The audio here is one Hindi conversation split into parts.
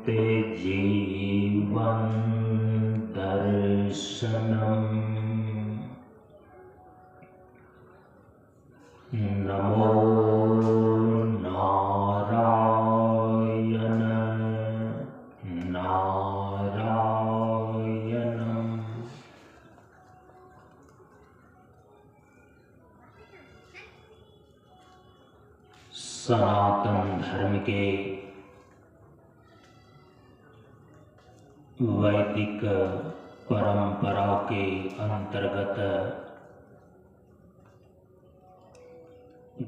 ते जीवन दर्शनम्। नमो नारायण नारायणम्। सनातन धर्म के वैदिक परंपरा के अंतर्गत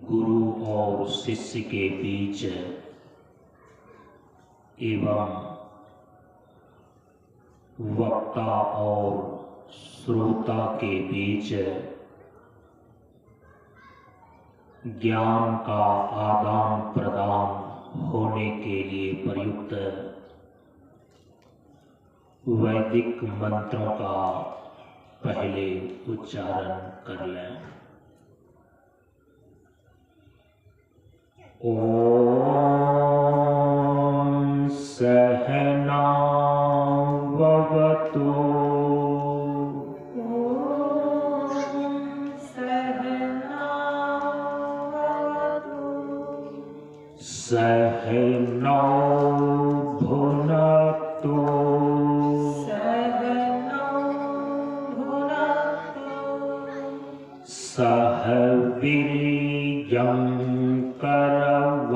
गुरु और शिष्य के बीच एवं वक्ता और श्रोता के बीच ज्ञान का आदान प्रदान होने के लिए प्रयुक्त वैदिक मंत्रों का पहले उच्चारण कर लें। ओम सहना भवतु सहनौ भुनक्तु सह वीर्यं करवावहै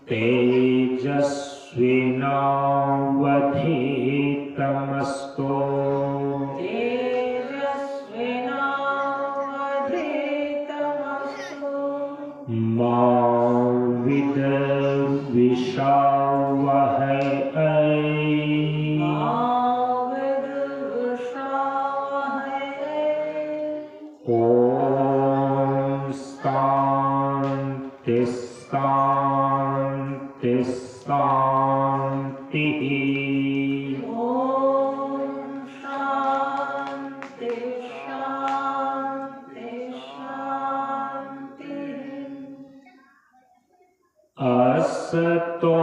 तेजस्विनावधीतमस्तु मा विद्विषावहै। ओम शांति शांति शांति। असतो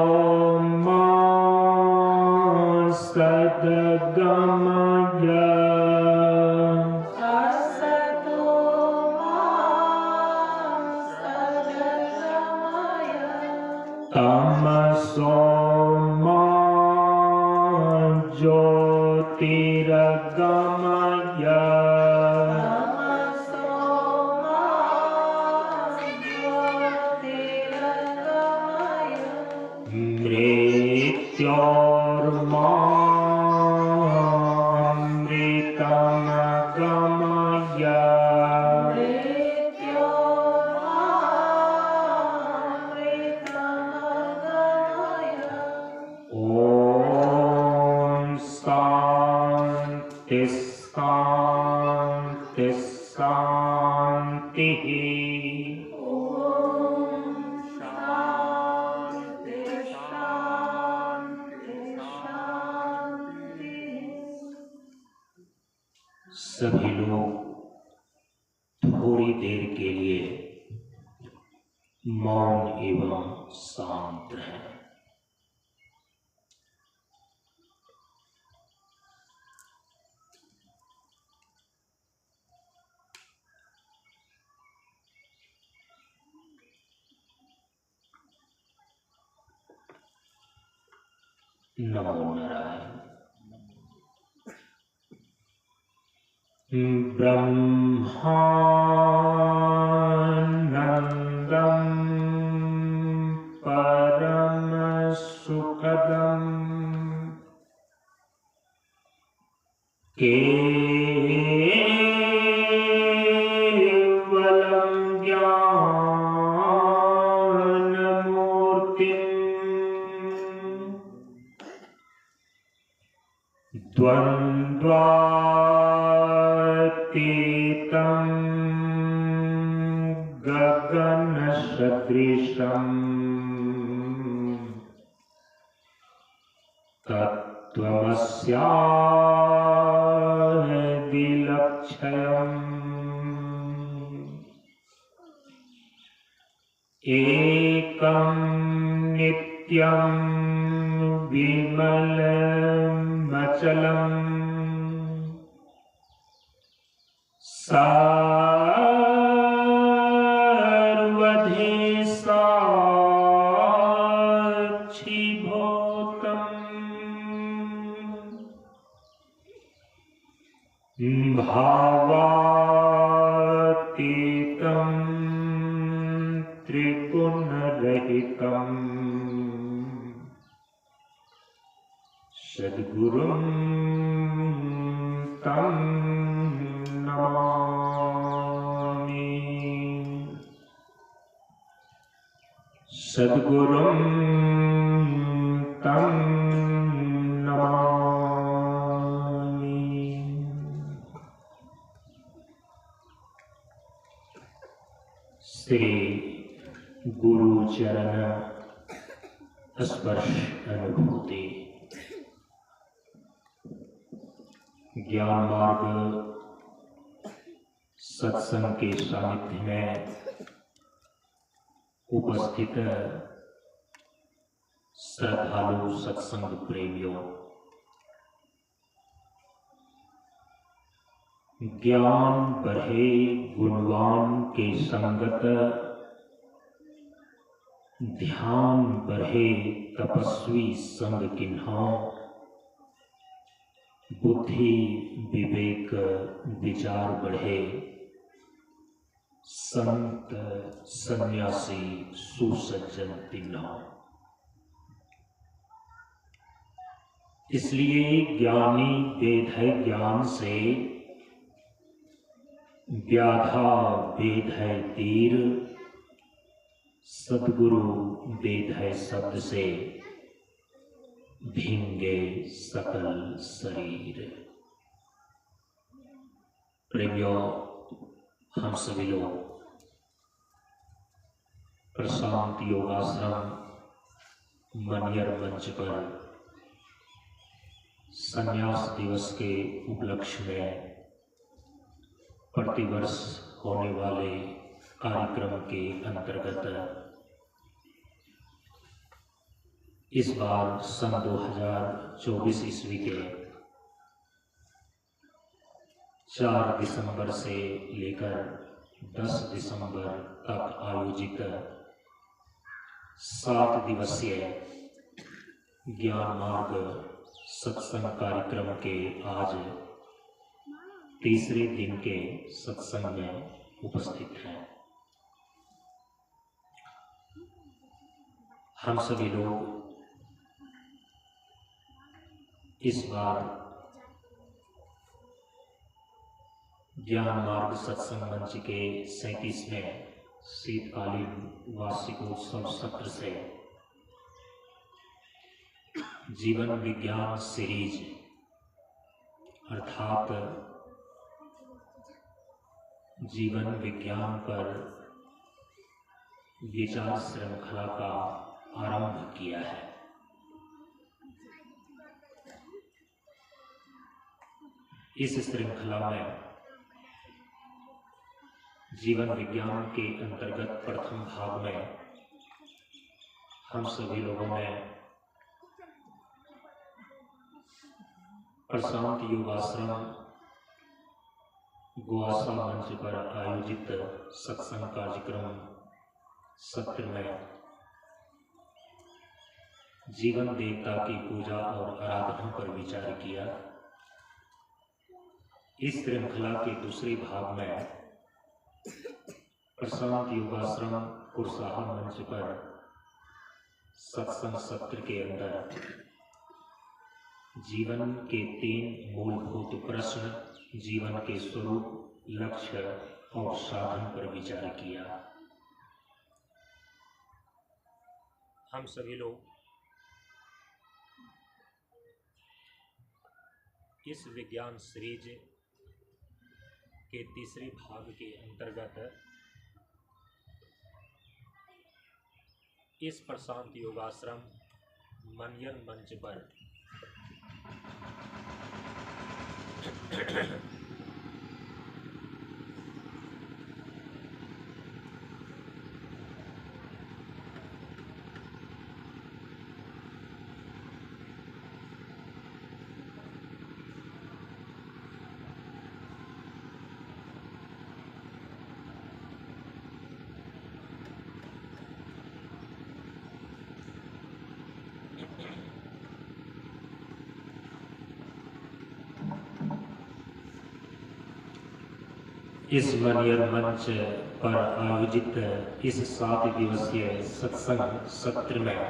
मा सद्गमय तमसो मा ज्योतिर्गमय मृत्योर्मामृतमगमय। ओम शांति शांति शांति। सभी लोग थोड़ी देर के लिए मौन एवं शांत हैं। नमो नारायण। ब्रह्मानंदं परम सुखदं केवलं ज्ञानमूर्तिम् द्वन्द्वातीतं गगनसदृशं तत्त्वमस्यादिलक्ष्यम् एकं नित्यं विमलमचलम् सर्वधि साक्षिभूतम् भावातीतं त्रिगुणरहितम् सद्गुरुं तं नमामि। सद्गुरुं तं नमामि। श्री गुरु चरण स्पर्श अनुभूति ज्ञान मार्ग सत्संग के सानिध्य में उपस्थित श्रद्धालु सत्संग प्रेमियों, ज्ञान बढ़े गुणवान के संगत, ध्यान बढ़े तपस्वी संग किन्हों, बुद्धि विवेक विचार बढ़े संत सन्यासी सुसज्जन तिन्हों। इसलिए ज्ञानी वेद है ज्ञान से, व्याधा वेद है तीर, सद्गुरु वेद है शब्द से, भींगे सकल शरीर। प्रेमियों, हम सभी लोग प्रशांत योगाश्रम मनियर मंच पर संन्यास दिवस के उपलक्ष्य में प्रतिवर्ष होने वाले कार्यक्रम के अंतर्गत इस बार सन 2024 ईस्वी के 4 दिसंबर से लेकर 10 दिसंबर तक आयोजित 7 दिवसीय ज्ञान मार्ग सत्संग कार्यक्रम के आज तीसरे दिन के सत्संग में उपस्थित हैं। हम सभी लोग इस बार ज्ञान मार्ग सत्संग मंच के 37वें शीतकालीन वार्षिकोत्सव सत्र से जीवन विज्ञान सीरीज अर्थात जीवन विज्ञान पर विचार श्रृंखला का आरंभ किया है। इस श्रृंखला में जीवन विज्ञान के अंतर्गत प्रथम भाग में हम सभी लोगों ने प्रशांत योगाश्रम गोवासा मंच पर आयोजित सत्संग कार्यक्रम सत्र में जीवन देवता की पूजा और आराधना पर विचार किया। इस श्रृंखला के दूसरे भाग में प्रशांत योगाश्रम कुरसाहा मंच पर सत्संग सत्र के अंदर जीवन के 3 मूलभूत प्रश्न, जीवन के स्वरूप, लक्ष्य और साधन पर विचार किया। हम सभी लोग इस विज्ञान सीरीज के तीसरे भाग के अंतर्गत इस प्रशांत योगाश्रम मनियर मंच पर इस मनियर मंच पर आयोजित इस 7 दिवसीय सत्संग सत्र में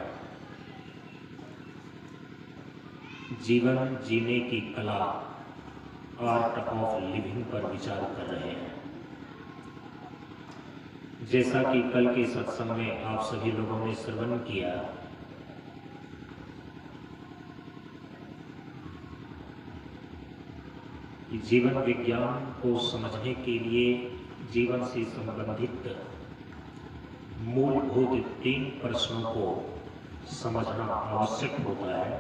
जीवन जीने की कला, आर्ट ऑफ लिविंग पर विचार कर रहे हैं। जैसा कि कल के सत्संग में आप सभी लोगों ने श्रवण किया, कि जीवन विज्ञान को समझने के लिए जीवन से संबंधित मूलभूत 3 प्रश्नों को समझना आवश्यक होता है।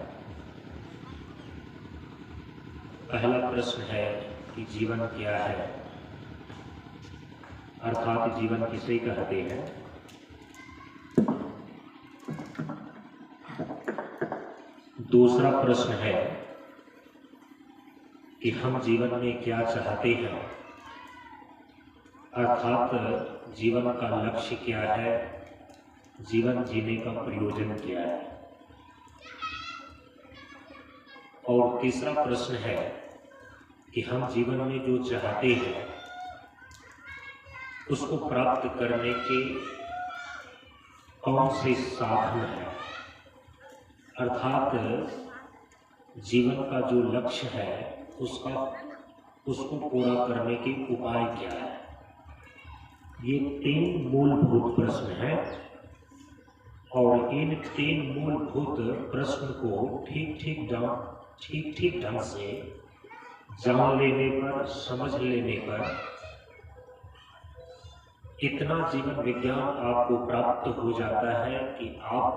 पहला प्रश्न है कि जीवन क्या है, अर्थात जीवन किसे कहते हैं। दूसरा प्रश्न है कि हम जीवन में क्या चाहते हैं, अर्थात जीवन का लक्ष्य क्या है, जीवन जीने का प्रयोजन क्या है। और तीसरा प्रश्न है कि हम जीवन में जो चाहते हैं उसको प्राप्त करने के कौन से साधन हैं, अर्थात जीवन का जो लक्ष्य है उसको पूरा करने के उपाय क्या है। ये 3 मूलभूत प्रश्न हैं और इन 3 मूलभूत प्रश्न को ठीक ढंग से जान लेने पर, समझ लेने पर इतना जीवन विज्ञान आपको प्राप्त हो जाता है कि आप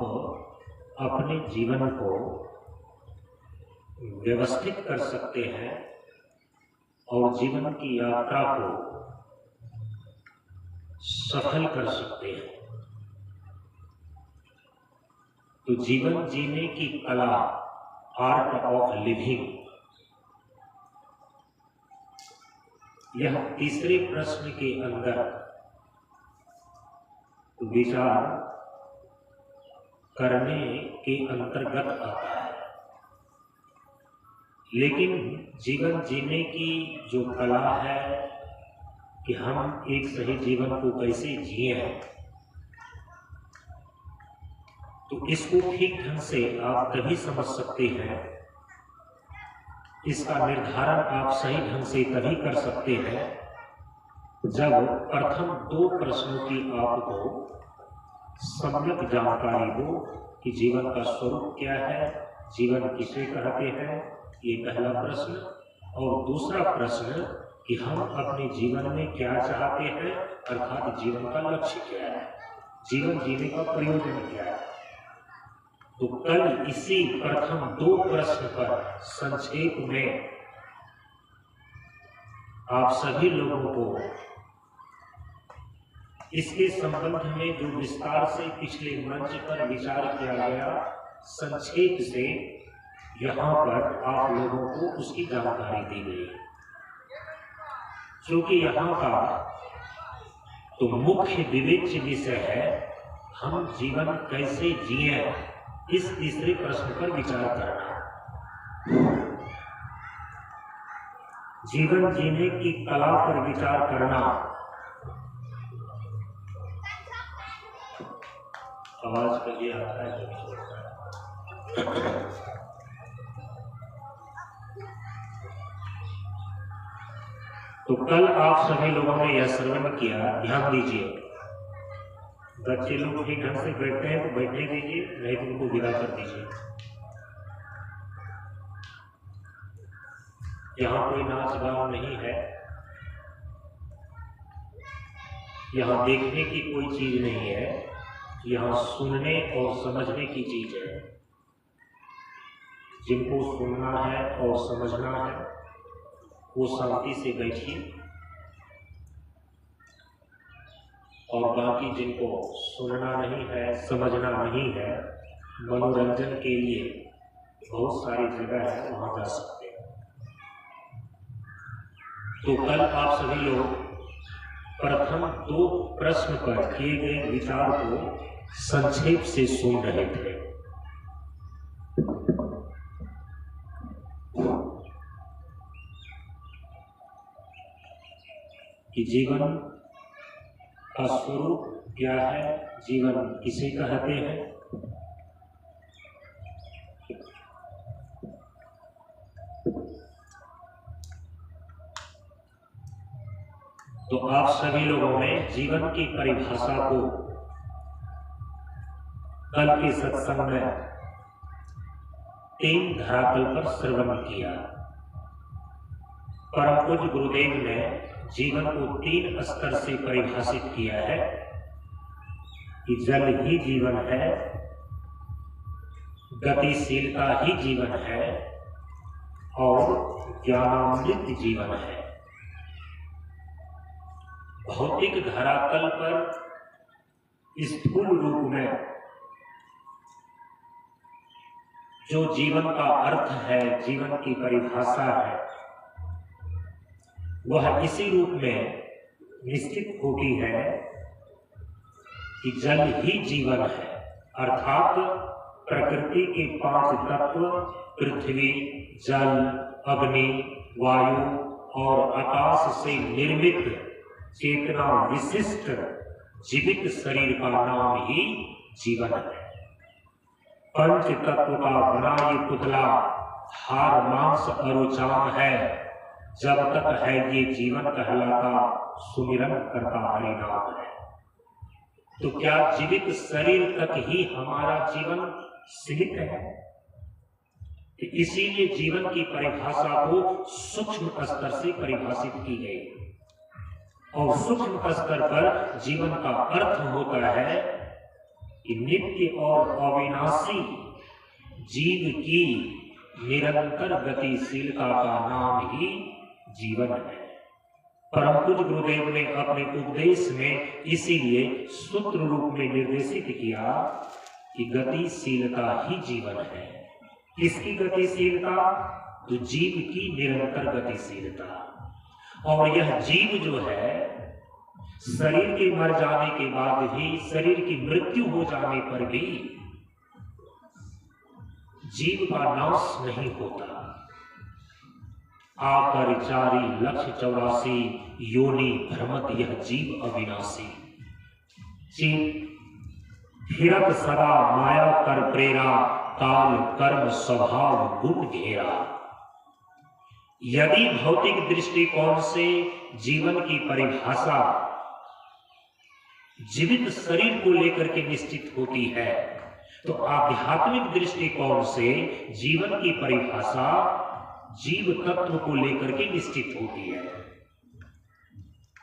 अपने जीवन को व्यवस्थित कर सकते हैं और जीवन की यात्रा को सफल कर सकते हैं। तो जीवन जीने की कला, आर्ट ऑफ लिविंग, यह तीसरे प्रश्न के अंदर विचार करने के अंतर्गत आता है। लेकिन जीवन जीने की जो कला है कि हम एक सही जीवन को कैसे जिए, तो इसको ठीक ढंग से आप तभी समझ सकते हैं, इसका निर्धारण आप सही ढंग से तभी कर सकते हैं जब प्रथम 2 प्रश्नों की आपको सम्यक जानकारी हो कि जीवन का स्वरूप क्या है, जीवन किसे कहते हैं, ये पहला प्रश्न। और दूसरा प्रश्न कि हम अपने जीवन में क्या चाहते हैं, अर्थात जीवन का लक्ष्य क्या है, जीवन जीने का प्रयोजन क्या है। तो कल इसी प्रथम 2 प्रश्न पर संक्षेप में आप सभी लोगों को इसके संबंध में जो विस्तार से पिछले मंच पर विचार किया गया, संक्षेप से यहाँ पर आप लोगों को उसकी जानकारी दी गई। क्योंकि यहाँ का तो मुख्य विवेच्य विषय है हम जीवन कैसे जिए, इस तीसरे प्रश्न पर विचार करना, जीवन जीने की कला पर विचार करना। आवाज कभी आता है, कभी छोड़ता है। तो कल आप सभी लोगों ने यह श्रवण किया, ध्यान दीजिए। बच्चे लोग ठीक ढंग से बैठते हैं तो बैठने दीजिए, नहीं तो उनको विदा कर दीजिए। यहाँ कोई नाच गान नहीं है, यहाँ देखने की कोई चीज नहीं है, यहाँ सुनने और समझने की चीज है। जिनको सुनना है और समझना है वो शांति से बैठिए, और बाकी जिनको सुनना नहीं है, समझना नहीं है, मनोरंजन के लिए बहुत सारी जगह है, वहां जा सकते हैं। तो कल आप सभी लोग प्रथम 2 प्रश्न पर किए गए विचार को संक्षेप से सुन रहे थे। कि जीवन का स्वरूप क्या है, जीवन किसे कहते हैं। तो आप सभी लोगों ने जीवन की परिभाषा को कल के सत्संग में 3 धरातल पर श्रवण किया। परम पूज्य गुरुदेव ने जीवन को 3 स्तर से परिभाषित किया है कि जल ही जीवन है, गतिशीलता ही जीवन है और ज्ञानामृत जीवन है। भौतिक धरातल पर स्थूल रूप में जो जीवन का अर्थ है, जीवन की परिभाषा है, वह इसी रूप में निश्चित होती है कि जल ही जीवन है, अर्थात प्रकृति के 5 तत्व पृथ्वी, जल, अग्नि, वायु और आकाश से निर्मित चेतना विशिष्ट जीवित शरीर का नाम ही जीवन है। पंच तत्व का बना ये पुतला हार मांस अरुचान है, जब तक है ये जीवन कहलाता सुमिरन करता हरि नाम है। तो क्या जीवित शरीर तक ही हमारा जीवन सीमित है? तो इसीलिए जीवन की परिभाषा को सूक्ष्म स्तर से परिभाषित की गई और सूक्ष्म स्तर पर जीवन का अर्थ होता है कि नित्य और अविनाशी जीव की निरंतर गतिशीलता का नाम ही जीवन है। परम पूज्य गुरुदेव ने अपने उपदेश में इसीलिए सूत्र रूप में निर्देशित किया कि गतिशीलता ही जीवन है। किसकी गतिशीलता? तो जीव की निरंतर गतिशीलता। और यह जीव जो है शरीर के मर जाने के बाद भी, शरीर की मृत्यु हो जाने पर भी जीव का नाश नहीं होता। आकर 4,84,00,000 योनि भ्रमत यह जीव अविनाशी। फिरत सदा माया कर प्रेरा, काल कर्म स्वभाव गुण घेरा। यदि भौतिक दृष्टिकोण से जीवन की परिभाषा जीवित शरीर को लेकर के निश्चित होती है, तो आध्यात्मिक दृष्टिकोण से जीवन की परिभाषा जीव तत्व को लेकर के निश्चित होती है।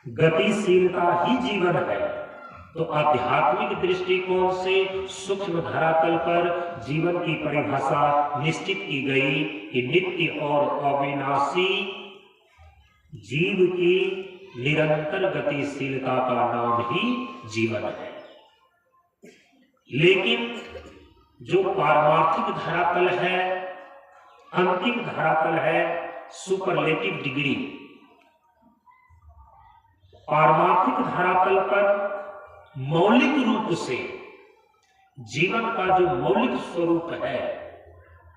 गतिशीलता ही जीवन है। तो आध्यात्मिक दृष्टिकोण से सूक्ष्म धरातल पर जीवन की परिभाषा निश्चित की गई कि नित्य और अविनाशी जीव की निरंतर गतिशीलता का नाम ही जीवन है। लेकिन जो पारमार्थिक धरातल है, अंतिम धरातल है, सुपरलेटिव डिग्री, पारमार्थिक धरातल पर मौलिक रूप से जीवन का जो मौलिक स्वरूप है,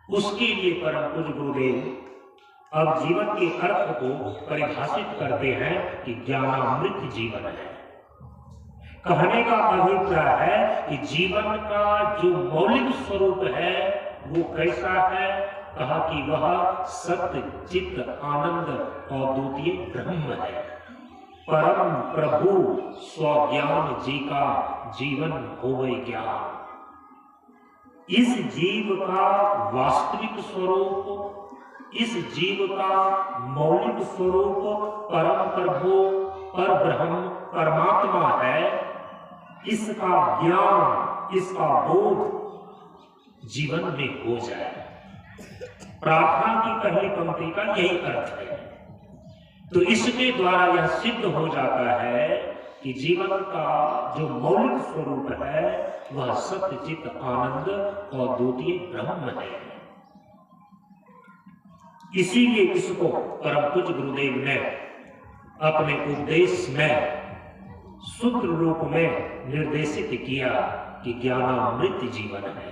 उसके लिए परम पूज्य गुरुदेव अब जीवन के अर्थ को परिभाषित करते हैं कि ज्ञानामृत जीवन है। कहने का अभिप्राय है कि जीवन का जो मौलिक स्वरूप है वो कैसा है? कहा कि वह सत्य चित्त आनंद और द्वितीय ब्रह्म है। परम प्रभु स्वज्ञान जी का जीवन होवे ज्ञान। इस जीव का वास्तविक स्वरूप, इस जीव का मौलिक स्वरूप परम प्रभु पर ब्रह्म परमात्मा है। इसका ज्ञान, इसका बोध जीवन में हो जाए। प्रार्थना की पहली पंक्ति का यही अर्थ है। तो इसके द्वारा यह सिद्ध हो जाता है कि जीवन का जो मौलिक स्वरूप है वह सत्य चित्त आनंद और द्वितीय ब्रह्म है। इसीलिए इसको परम पूज्य गुरुदेव ने अपने उपदेश में सूत्र रूप में निर्देशित किया कि ज्ञानामृत जीवन है।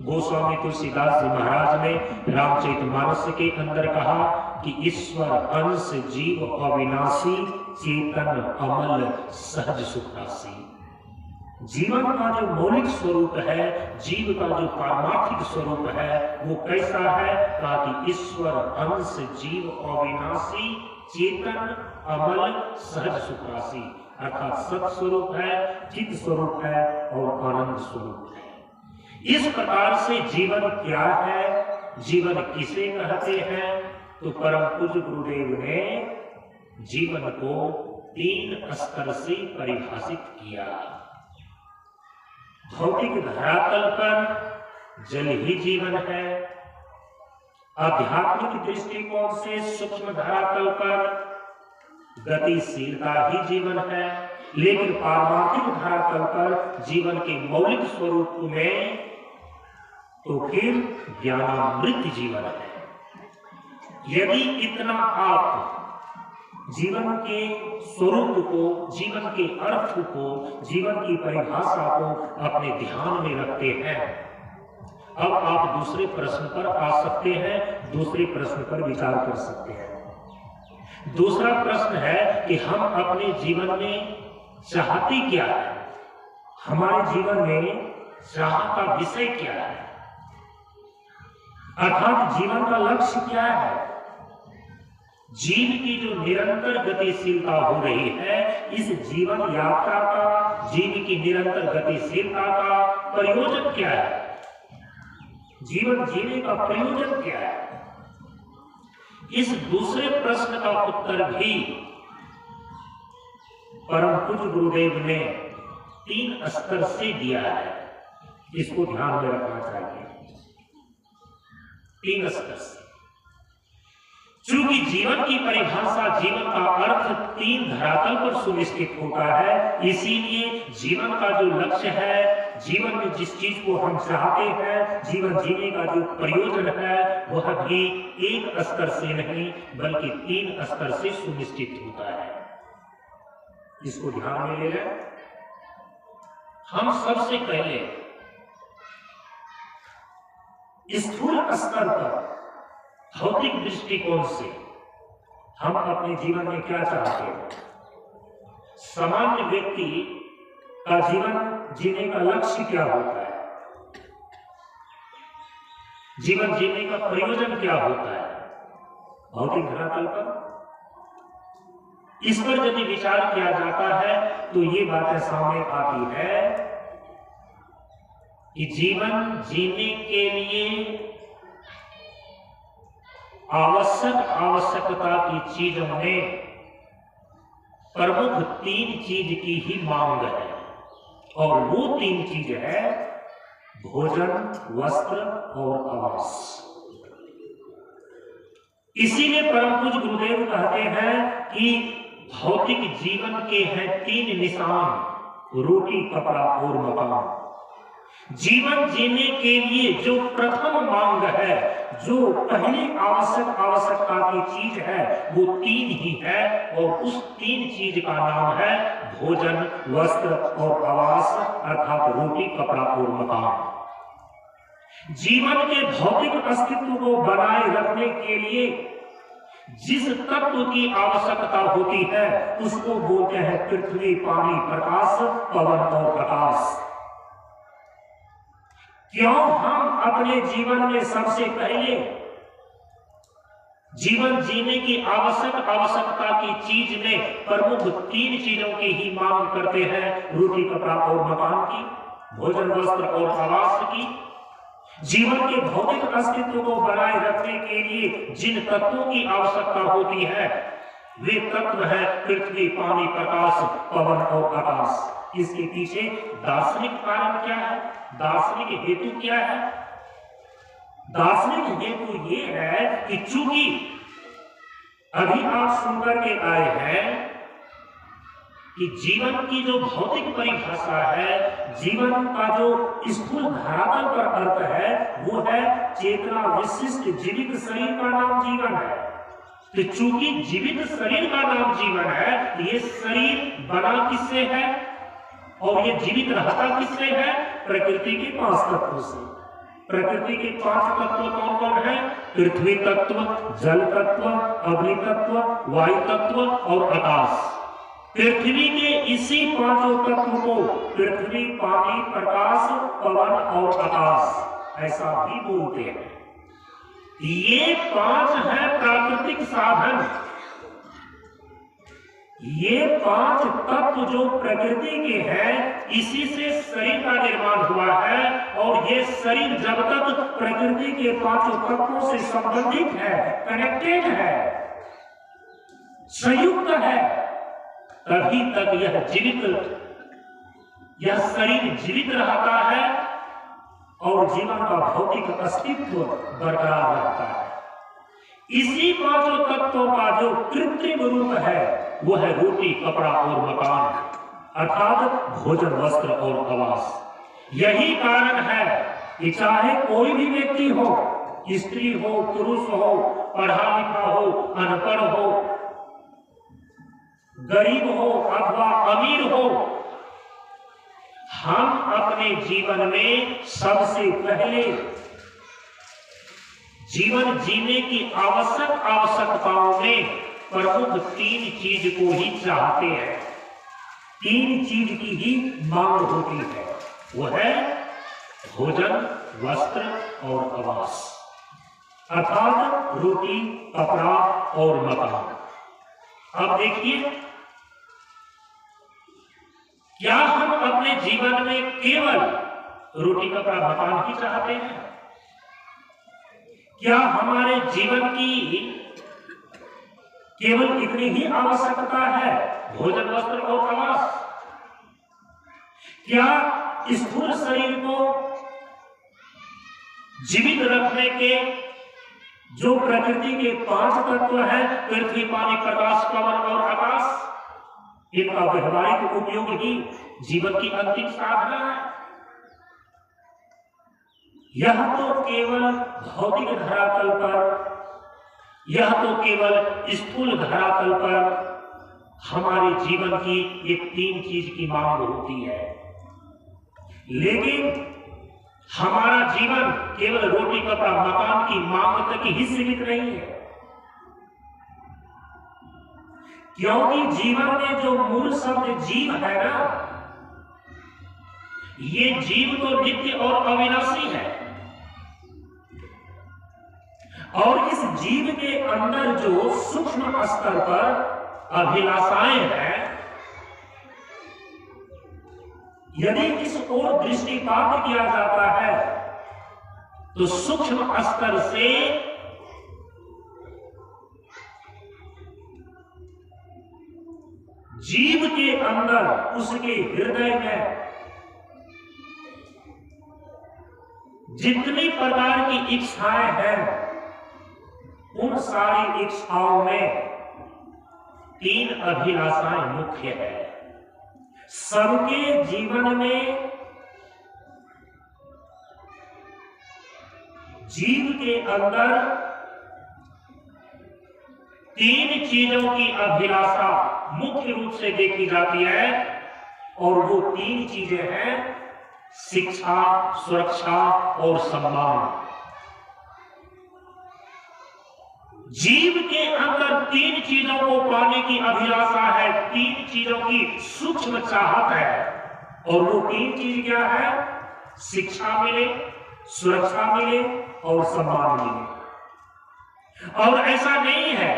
गोस्वामी तुलसीदास जी महाराज ने रामचरितमानस के अंदर कहा कि ईश्वर अंश जीव अविनाशी, चेतन अमल सहज सुखासी। जीवन का जो मौलिक स्वरूप है, जीव का जो पारमार्थिक स्वरूप है, वो कैसा है? कहा कि ईश्वर अंश जीव अविनाशी, चेतन अमल सहज सुखासी, अर्थात सत स्वरूप है, चित स्वरूप है और आनंद स्वरूप है। इस प्रकार से जीवन क्या है, जीवन किसे कहते हैं? तो परम पूज्य गुरुदेव ने जीवन को 3 स्तर से परिभाषित किया। भौतिक धरातल पर जल ही जीवन है, आध्यात्मिक दृष्टिकोण से सूक्ष्म धरातल पर गतिशीलता ही जीवन है, लेकिन पारमार्थिक धरातल पर जीवन के मौलिक स्वरूप में तो फिर ज्ञानामृत जीवन है। यदि इतना आप जीवन के स्वरूप को, जीवन के अर्थ को, जीवन की परिभाषा को अपने ध्यान में रखते हैं, अब आप दूसरे प्रश्न पर आ सकते हैं, दूसरे प्रश्न पर विचार कर सकते हैं। दूसरा प्रश्न है कि हम अपने जीवन में चाहते क्या है, हमारे जीवन में चाह का विषय क्या है, अर्थात जीवन का लक्ष्य क्या है। जीव की जो निरंतर गतिशीलता हो रही है, इस जीवन यात्रा का, जीव की निरंतर गतिशीलता का प्रयोजन क्या है, जीवन जीने का प्रयोजन क्या है? इस दूसरे प्रश्न का उत्तर भी परम पूज्य गुरुदेव ने 3 स्तर से दिया है। इसको ध्यान में रखना चाहिए। 3 स्तर से, चूंकि जीवन की परिभाषा, जीवन का अर्थ 3 धरातल पर सुनिश्चित होता है, इसीलिए जीवन का जो लक्ष्य है, जीवन में जिस चीज को हम चाहते हैं, जीवन जीने का जो प्रयोजन है, वह भी एक स्तर से नहीं बल्कि 3 स्तर से सुनिश्चित होता है। इसको ध्यान में ले लें। हम सबसे पहले स्थूल स्तर पर भौतिक दृष्टिकोण से हम अपने जीवन में क्या चाहते हैं? सामान्य व्यक्ति का जीवन जीने का लक्ष्य क्या होता है, जीवन जीने का प्रयोजन क्या होता है भौतिक धरातल पर? इस पर यदि विचार किया जाता है तो ये बातें सामने आती है कि जीवन जीने के लिए आवश्यकता की चीजों में प्रमुख 3 चीज की ही मांग है, और वो 3 चीज है भोजन, वस्त्र और आवास। इसीलिए परम पूज्य गुरुदेव कहते हैं कि भौतिक जीवन के हैं 3 निशान, रोटी, कपड़ा और मकान। जीवन जीने के लिए जो प्रथम मांग है, जो पहली आवश्यकता की चीज है, वो 3 ही है, और उस 3 चीज का नाम है भोजन, वस्त्र और आवास, अर्थात रोटी, कपड़ा और मकान। जीवन के भौतिक अस्तित्व को बनाए रखने के लिए जिस तत्व की आवश्यकता होती है, उसको बोलते हैं पृथ्वी, पानी, प्रकाश, पवन और आकाश। क्यों हम अपने जीवन में सबसे पहले जीवन जीने की आवश्यकता की चीज में प्रमुख 3 चीजों की ही मांग करते हैं, रोटी, कपड़ा और मकान की, भोजन, वस्त्र और आवास की? जीवन के भौतिक अस्तित्व को बनाए रखने के लिए जिन तत्वों की आवश्यकता होती है, वे तत्व है पृथ्वी, पानी, प्रकाश, पवन और आकाश। इसके पीछे दार्शनिक कारण क्या है, दार्शनिक हेतु क्या है? दार्शनिक हेतु ये है कि चूंकि अभी आप सुनकर के आए हैं कि जीवन की जो भौतिक परिभाषा है, जीवन का जो स्थूल धरातल पर अर्थ है, वो है चेतना विशिष्ट जीवित शरीर का नाम जीवन है। तो चूंकि जीवित शरीर का नाम जीवन है, तो ये शरीर बना किससे है और ये जीवित रहता किससे है? प्रकृति के 5 तत्वों से। प्रकृति के 5 तत्व कौन कौन है? पृथ्वी तत्व, जल तत्व, अग्नि तत्व, वायु तत्व और आकाश। पृथ्वी के इसी 5 तत्व को पृथ्वी, पानी, प्रकाश, पवन और आकाश ऐसा भी बोलते हैं। ये 5 है प्राकृतिक साधन। ये 5 तत्व जो प्रकृति के हैं, इसी से शरीर का निर्माण हुआ है। और ये शरीर जब तक प्रकृति के 5 तत्वों से संबंधित है, कनेक्टेड है, संयुक्त है, तभी तक यह शरीर जीवित रहता है और जीवन का भौतिक अस्तित्व बरकरार रहता है। इसी 5 तत्वों का जो कृत्रिम रूप है वो है रोटी, कपड़ा और मकान, अर्थात भोजन, वस्त्र और आवास। यही कारण है कि चाहे कोई भी व्यक्ति हो, स्त्री हो, पुरुष हो, पढ़ा लिखा हो, अनपढ़ हो, गरीब हो अथवा अमीर हो, हम अपने जीवन में सबसे पहले जीवन जीने की आवश्यकताओं में प्रमुख 3 चीज को ही चाहते हैं। 3 चीज की ही मांग होती है, वो है भोजन, वस्त्र और आवास, अर्थात रोटी, कपड़ा और मकान। अब देखिए, क्या हम अपने जीवन में केवल रोटी, कपड़ा, मकान ही चाहते हैं? क्या हमारे जीवन की केवल इतनी ही आवश्यकता है, भोजन, वस्त्र और आवास? क्या स्थूल शरीर को जीवित रखने के जो प्रकृति के 5 तत्व हैं, पृथ्वी, पानी, प्रकाश, पवन और आकाश, इनका व्यवहारिक उपयोग ही जीवन की अंतिम साधना है? यह तो केवल भौतिक धरातल पर, यह तो केवल स्थूल धरातल पर हमारे जीवन की ये 3 चीज की मांग होती है। लेकिन हमारा जीवन केवल रोटी, कपड़ा, मकान की मांग तक ही सीमित नहीं है, क्योंकि जीवन में जो मूल शब्द जीव है ना, ये जीव तो नित्य और अविनाशी है। और इस जीव के अंदर जो सूक्ष्म स्तर पर अभिलाषाएं हैं, यदि इस ओर दृष्टिपात किया जाता है तो सूक्ष्म स्तर से जीव के अंदर, उसके हृदय में जितनी प्रकार की इच्छाएं हैं, उन सारी इच्छाओं में 3 अभिलाषाएं मुख्य है। सबके जीवन में जीव के अंदर 3 चीजों की अभिलाषा मुख्य रूप से देखी जाती है, और वो 3 चीजें हैं शिक्षा, सुरक्षा और सम्मान। जीव के अंदर 3 चीजों को पाने की अभिलाषा है, 3 चीजों की सूक्ष्म चाहत है, और वो 3 चीज क्या है? शिक्षा मिले, सुरक्षा मिले और सम्मान मिले। और ऐसा नहीं है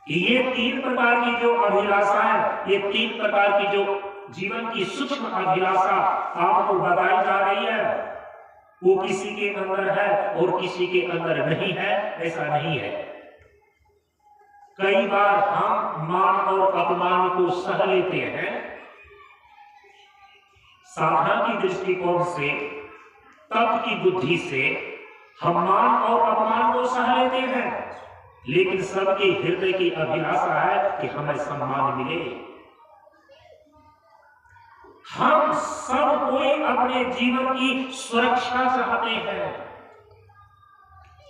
कि ये 3 प्रकार की जो अभिलाषा है, ये 3 प्रकार की जो जीवन की सूक्ष्म अभिलाषा आपको बताई जा रही है, वो किसी के अंदर है और किसी के अंदर नहीं है, ऐसा नहीं है। कई बार हम मान और अपमान को सह लेते हैं, साधना की दृष्टिकोण से, तप की बुद्धि से हम मान और अपमान को सह लेते हैं, लेकिन सबके हृदय की अभिलाषा है कि हमें सम्मान मिले। हम सब कोई अपने जीवन की सुरक्षा चाहते हैं,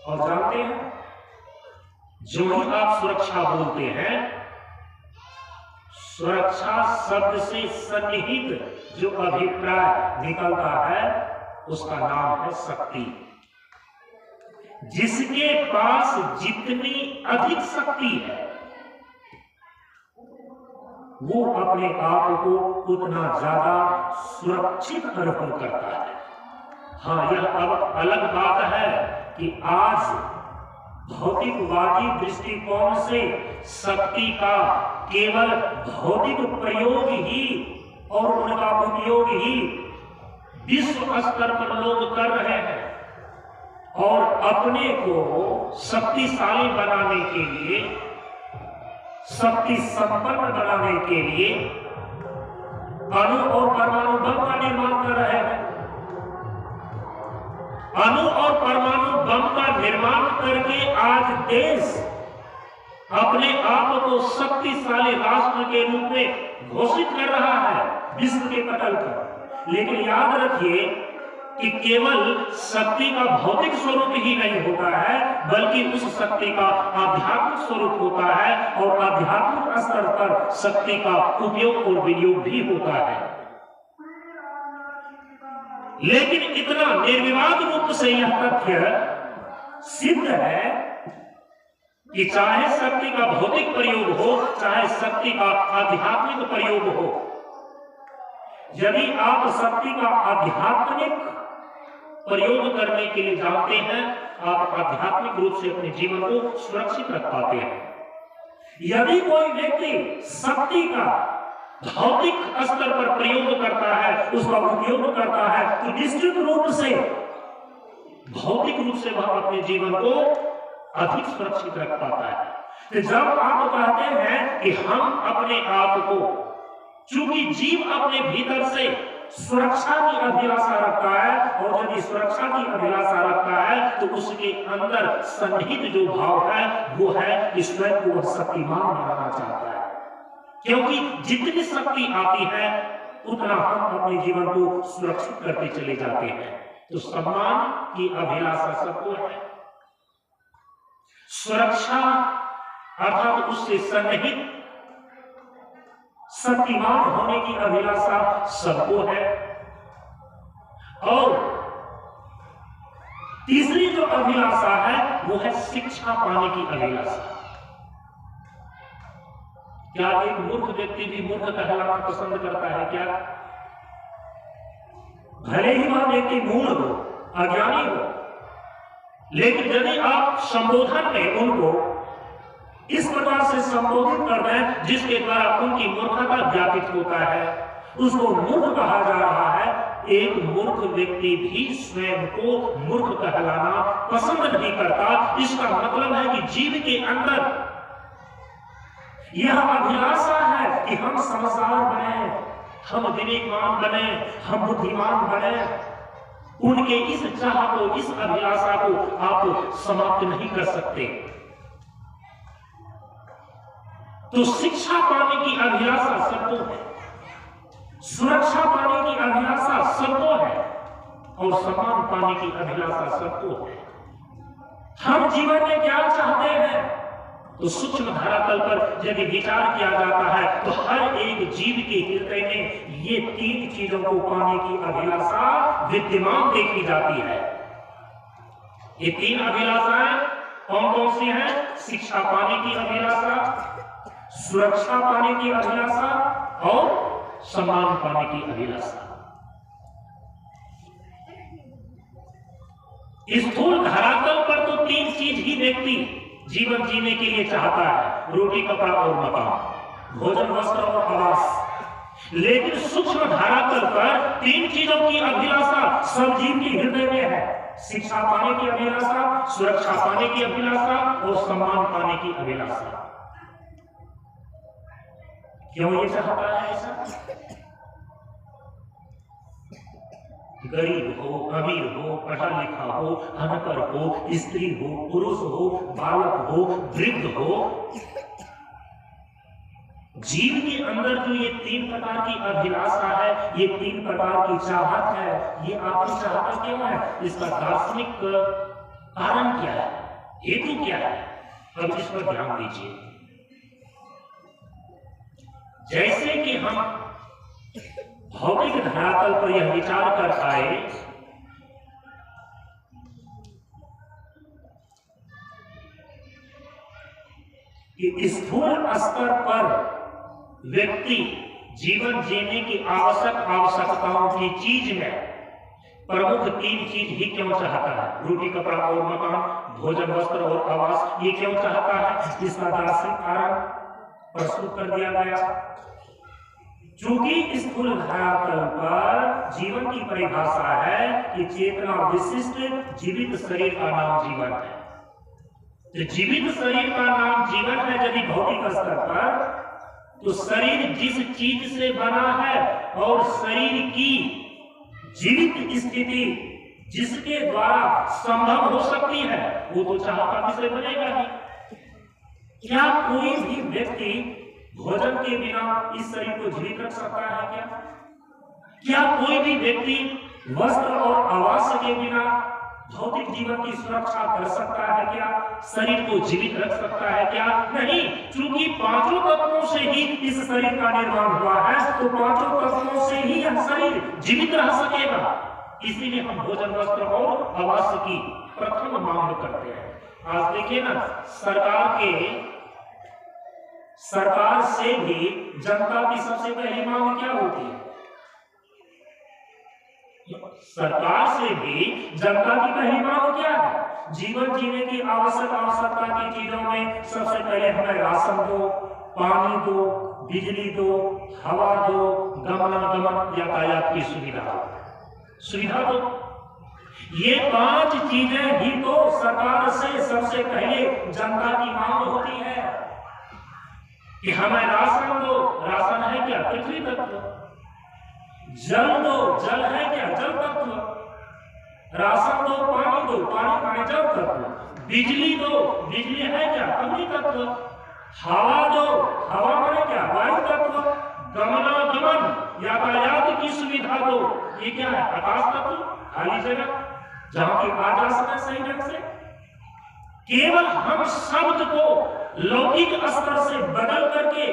और जानते हैं, जो ही आप सुरक्षा बोलते हैं, सुरक्षा शब्द से सन्निहित जो अभिप्राय निकलता है उसका नाम है शक्ति। जिसके पास जितनी अधिक शक्ति है वो अपने आप को उतना ज्यादा सुरक्षित अनुभव करता है। हाँ, यह अब अलग बात है कि आज भौतिकवादी दृष्टिकोण से शक्ति का केवल भौतिक प्रयोग ही और उनका उपयोग ही विश्व स्तर पर लोग कर रहे हैं और अपने को शक्तिशाली बनाने के लिए, शक्ति संपन्न बनाने के लिए अणु और परमाणु बम का निर्माण कर रहे हैं। अणु और परमाणु बम का निर्माण करके आज देश अपने आप को शक्तिशाली राष्ट्र के रूप में घोषित कर रहा है विश्व के पटल पर। लेकिन याद रखिए कि केवल शक्ति का भौतिक स्वरूप ही नहीं होता है, बल्कि उस शक्ति का आध्यात्मिक स्वरूप होता है और आध्यात्मिक स्तर पर शक्ति का उपयोग और विनियोग भी होता है। लेकिन इतना निर्विवाद रूप से यह तथ्य सिद्ध है कि चाहे शक्ति का भौतिक प्रयोग हो, चाहे शक्ति का आध्यात्मिक प्रयोग हो, यदि आप शक्ति का आध्यात्मिक प्रयोग करने के लिए जानते हैं, आप आध्यात्मिक रूप से अपने जीवन को सुरक्षित रख पाते हैं। यदि कोई व्यक्ति शक्ति का भौतिक स्तर पर प्रयोग करता है, उसका उपयोग करता है, तो निश्चित रूप से भौतिक रूप से वह अपने जीवन को अधिक सुरक्षित रख पाता है। तो जब आप कहते हैं कि हम अपने आप को, चूंकि जीव अपने भीतर से सुरक्षा की अभिलाषा रखता है और यदि सुरक्षा की अभिलाषा रखता है तो उसके अंदर सन्निहित जो भाव है वो है ईश्वर को वह शक्तिमान बनाना चाहता है। क्योंकि जितनी शक्ति आती है उतना हम अपने जीवन को सुरक्षित करते चले जाते हैं। तो सम्मान की अभिलाषा सबको है, सुरक्षा अर्थात उससे सन्निहित शक्तिमान होने की अभिलाषा सबको है। और तीसरी जो अभिलाषा है वो है शिक्षा पाने की अभिलाषा। क्या एक मूर्ख व्यक्ति भी मूर्ख कहलाना पसंद करता है क्या? भले ही वह व्यक्ति मूढ़ हो, अज्ञानी हो, लेकिन यदि आप संबोधन में उनको इस प्रकार से संबोधित कर रहे हैं जिसके द्वारा उनकी मूर्खता ज्ञापित होता है, उसको मूर्ख कहा जा रहा है। एक मूर्ख व्यक्ति भी स्वयं को मूर्ख कहलाना पसंद नहीं करता। इसका मतलब है कि जीव के अंदर यह अभिलाषा है कि हम समझदार बने, हम विवेकवान बने, हम बुद्धिमान बने। उनके इस चाह को, इस अभिलाषा को आप समाप्त नहीं कर सकते। तो शिक्षा पाने की अभिलाषा सबको है, सुरक्षा पाने की अभिलाषा सबको है और सम्मान पाने की अभिलाषा सबको है। हम जीवन में क्या चाहते हैं? तो सूक्ष्म धरातल पर यदि विचार किया जाता है तो हर एक जीव के हृदय में ये तीन चीजों को पाने की अभिलाषा विद्यमान देखी जाती है। ये तीन अभिलाषाएं कौन कौन सी हैं? शिक्षा पाने की अभिलाषा, सुरक्षा पाने की अभिलाषा और सम्मान पाने की अभिलाषा। स्थूल धरातल पर तो तीन चीज ही व्यक्ति जीवन जीने के लिए चाहता है, रोटी, कपड़ा और मकान, भोजन, वस्त्र और आवास। लेकिन सूक्ष्म धरातल पर तीन चीजों की अभिलाषा सब जीव के हृदय में है। शिक्षा पाने की अभिलाषा, सुरक्षा पाने की अभिलाषा और सम्मान पाने की अभिलाषा। क्यों ये चाहता है ऐसा? गरीब हो, अमीर हो, पढ़ा लिखा हो, अनपढ़ हो, स्त्री हो, पुरुष हो, बालक हो, वृद्ध हो, जीव के अंदर जो ये तीन प्रकार की अभिलाषा है, ये तीन प्रकार की चाहत है, ये आपकी चाहत क्यों है? इसका दार्शनिक कारण क्या है, हेतु क्या है? अब इस पर ध्यान दीजिए। जैसे कि हम भौतिक धरातल पर यह विचार कर आए कि स्थूल स्तर पर व्यक्ति जीवन जीने की आवश्यकताओं की चीज में प्रमुख 3 चीज ही क्यों चाहता है? रोटी, कपड़ा और मकान, भोजन, वस्त्र और आवास। ये क्यों चाहता है? इसका दार्शनिक कारण प्रस्तुत कर दिया गया। चूंकि स्थूल धरातल पर जीवन की परिभाषा है कि चेतना विशिष्ट जीवित शरीर का नाम जीवन है। तो जीवित शरीर का नाम जीवन है यदि भौतिक स्तर पर, तो शरीर जिस चीज से बना है और शरीर की जीवित स्थिति जिसके द्वारा संभव हो सकती है, वो तो चाहता से बनेगा ही। क्या कोई भी व्यक्ति भोजन के बिना इस शरीर को जीवित रख सकता है क्या? क्या कोई भी व्यक्ति वस्त्र और आवास के बिना भौतिक जीवन की सुरक्षा कर सकता है क्या? शरीर को जीवित रख सकता है क्या? नहीं। चूंकि 5 तत्वों से ही इस शरीर का निर्माण हुआ है, तो 5 तत्वों से ही यह शरीर जीवित रह सकेगा। इसीलिए हम भोजन, वस्त्र और आवास की प्रथम मांग करते हैं। आज देखिए ना, सरकार से भी जनता की सबसे पहली मांग क्या होती है? सरकार से भी जनता की पहली मांग क्या है? जीवन जीने की आवश्यकता की चीजों में सबसे पहले हमें राशन दो, पानी दो, बिजली दो, हवा दो, गमनागमन यातायात की सुविधा दो। ये 5 चीजें ही तो सरकार से सबसे पहले जनता की मांग होती है कि हमें राशन दो। राशन है क्या? पृथ्वी तत्व। जल दो, जल है क्या? जल तत्व। राशन दो, पानी माने जल तत्व। बिजली दो, बिजली है क्या? अग्नि तत्व। हवा दो, हवा माने क्या? वायु तत्व। गमनागमन यातायात की सुविधा दो, ये क्या है? आकाश तत्व, खाली जगह जहां की आ जा सके सही ढंग से। केवल हम शब्द को लौकिक स्तर से बदल करके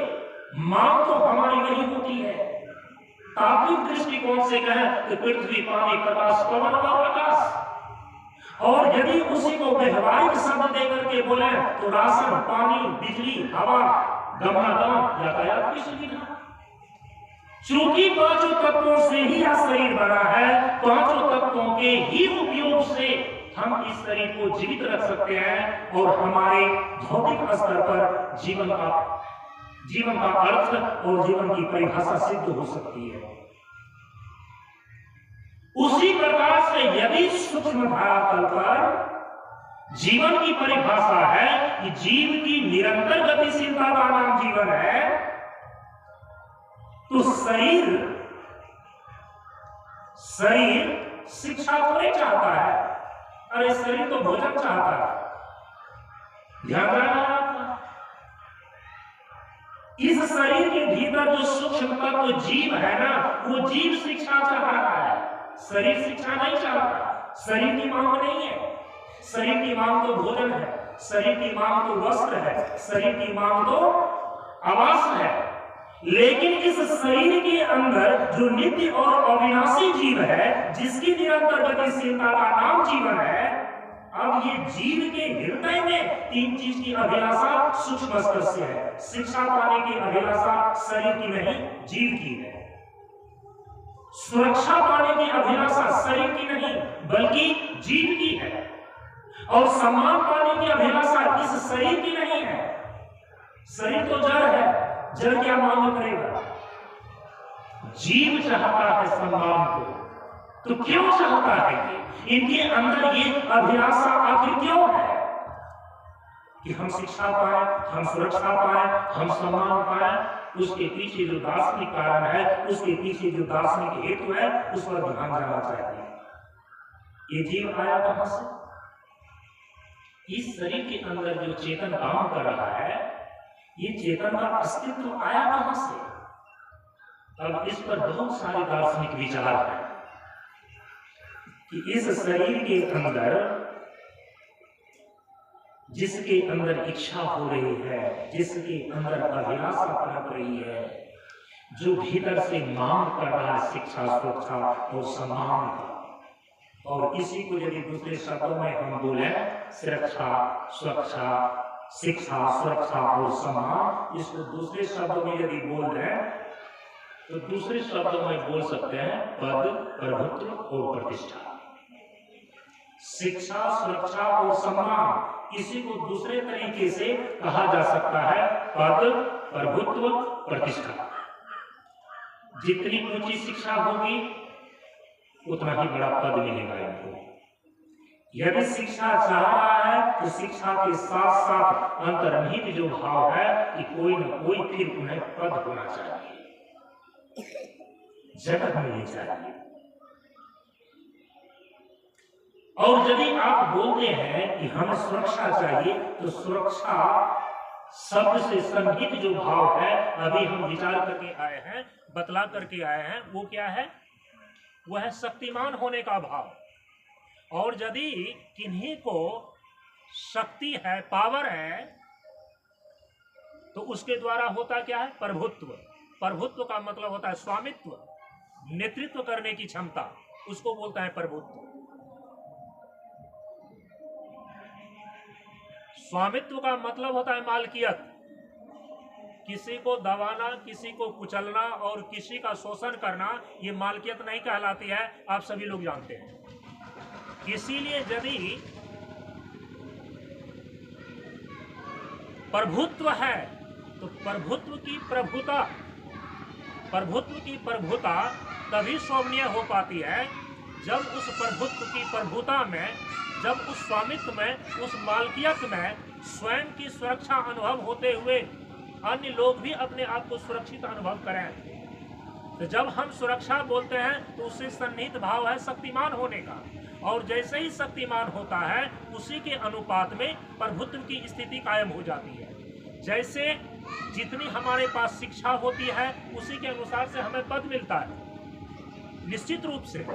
मांग तो हमारी नहीं होती है। तात्विक दृष्टिकोण से कहें तो पृथ्वी, पानी, प्रकाश, पवन और आकाश। और यदि उसी को व्यवहारिक शब्द देकर के बोले तो राशन, पानी, बिजली, हवा, गमनागमन यातायात की सुविधा। चूंकि 5 तत्वों से ही यह शरीर बना है, 5 तत्वों के ही उपयोग से हम इस शरीर को जीवित रख सकते हैं और हमारे भौतिक स्तर पर जीवन का अर्थ और जीवन की परिभाषा सिद्ध हो सकती है। उसी प्रकार से यदि सूक्ष्म धरातल पर जीवन की परिभाषा है कि जीव की निरंतर गतिशीलता का नाम जीवन है, तो शरीर शिक्षा थोड़ी चाहता है। अरे शरीर तो भोजन चाहता है। ध्यान रखना, इस शरीर के भीतर जो सूक्ष्म तत्व जीव है ना, वो जीव शिक्षा चाह रहा है, शरीर शिक्षा नहीं चाहता। शरीर की मांग नहीं है। शरीर की मांग तो भोजन है, शरीर की मांग तो वस्त्र है, शरीर की मांग तो आवास है। लेकिन इस शरीर के अंदर जो नित्य और अविनाशी जीव है, जिसकी निरंतर गतिशीलता का नाम जीवन है, अब ये जीव के हृदय में 3 चीज की अभिलाषा सूक्ष्म स्तर से है। शिक्षा पाने की अभिलाषा शरीर की नहीं, जीव की है। सुरक्षा पाने की अभिलाषा शरीर की नहीं बल्कि जीव की है। और सम्मान पाने की अभिलाषा इस शरीर की नहीं है। शरीर तो जड़ है, जड़ क्या मांग करेगा? जीव चाहता है सम्मान को। तो क्यों चाहता है ये? इनके अंदर ये अभिलाषा आखिर क्यों है कि हम शिक्षा पाए, हम सुरक्षा पाए, हम सम्मान पाए? उसके पीछे जो दार्शनिक कारण है, उसके पीछे जो दार्शनिक हेतु है, उस पर ध्यान जाना चाहिए। ये जीव आया कहां से? इस शरीर के अंदर जो चेतन काम कर रहा है, ये चेतन का अस्तित्व आया कहां से? अब इस पर बहुत सारे दार्शनिक विचार हैं कि इस शरीर के अंदर जिसके अंदर इच्छा हो रही है, जिसके अंदर अभिलाषा पनप रही है, जो भीतर से मांग कर रहा है शिक्षा, सुरक्षा और सम्मान का, और इसी को यदि दूसरे शब्दों में हम बोले सुरक्षा, सुरक्षा, शिक्षा, सुरक्षा और सम्मान, इसको दूसरे शब्दों में यदि बोल रहे हैं तो दूसरे शब्दों में बोल सकते हैं पद, प्रभुत्व और प्रतिष्ठा। शिक्षा, सुरक्षा और सम्मान, इसी को दूसरे तरीके से कहा जा सकता है पद, प्रभुत्व, प्रतिष्ठा। जितनी ऊंची शिक्षा होगी उतना ही बड़ा पद मिलेगा इनको। यदि शिक्षा चाह रहा है तो शिक्षा के साथ साथ अंतर्निहित जो भाव है कि कोई न कोई फिर उन्हें पद होना चाहिए, जगह मिलनी चाहिए। और यदि आप बोलते हैं कि हमें सुरक्षा चाहिए तो सुरक्षा शब्द से संहित जो भाव है, अभी हम विचार करके आए हैं, बतला करके आए हैं, वो क्या है? वह है शक्तिमान होने का भाव। और यदि किन्हीं को शक्ति है, पावर है, तो उसके द्वारा होता क्या है? प्रभुत्व। प्रभुत्व का मतलब होता है स्वामित्व, नेतृत्व करने की क्षमता, उसको बोलता है प्रभुत्व। स्वामित्व का मतलब होता है मालकियत। किसी को दबाना, किसी को कुचलना और किसी का शोषण करना, ये मालकियत नहीं कहलाती है, आप सभी लोग जानते हैं। इसीलिए यदि प्रभुत्व है तो प्रभुत्व की प्रभुता तभी शोभनीय हो पाती है जब उस प्रभुत्व की प्रभुता में, जब उस स्वामित्व में, उस मालकियत में स्वयं की सुरक्षा अनुभव होते हुए अन्य लोग भी अपने आप को सुरक्षित अनुभव करें। तो जब हम सुरक्षा बोलते हैं तो उससे सन्निहित भाव है शक्तिमान होने का। और जैसे ही शक्तिमान होता है उसी के अनुपात में प्रभुत्व की स्थिति कायम हो जाती है। जैसे जितनी हमारे पास शिक्षा होती है उसी के अनुसार से हमें पद मिलता है। निश्चित रूप से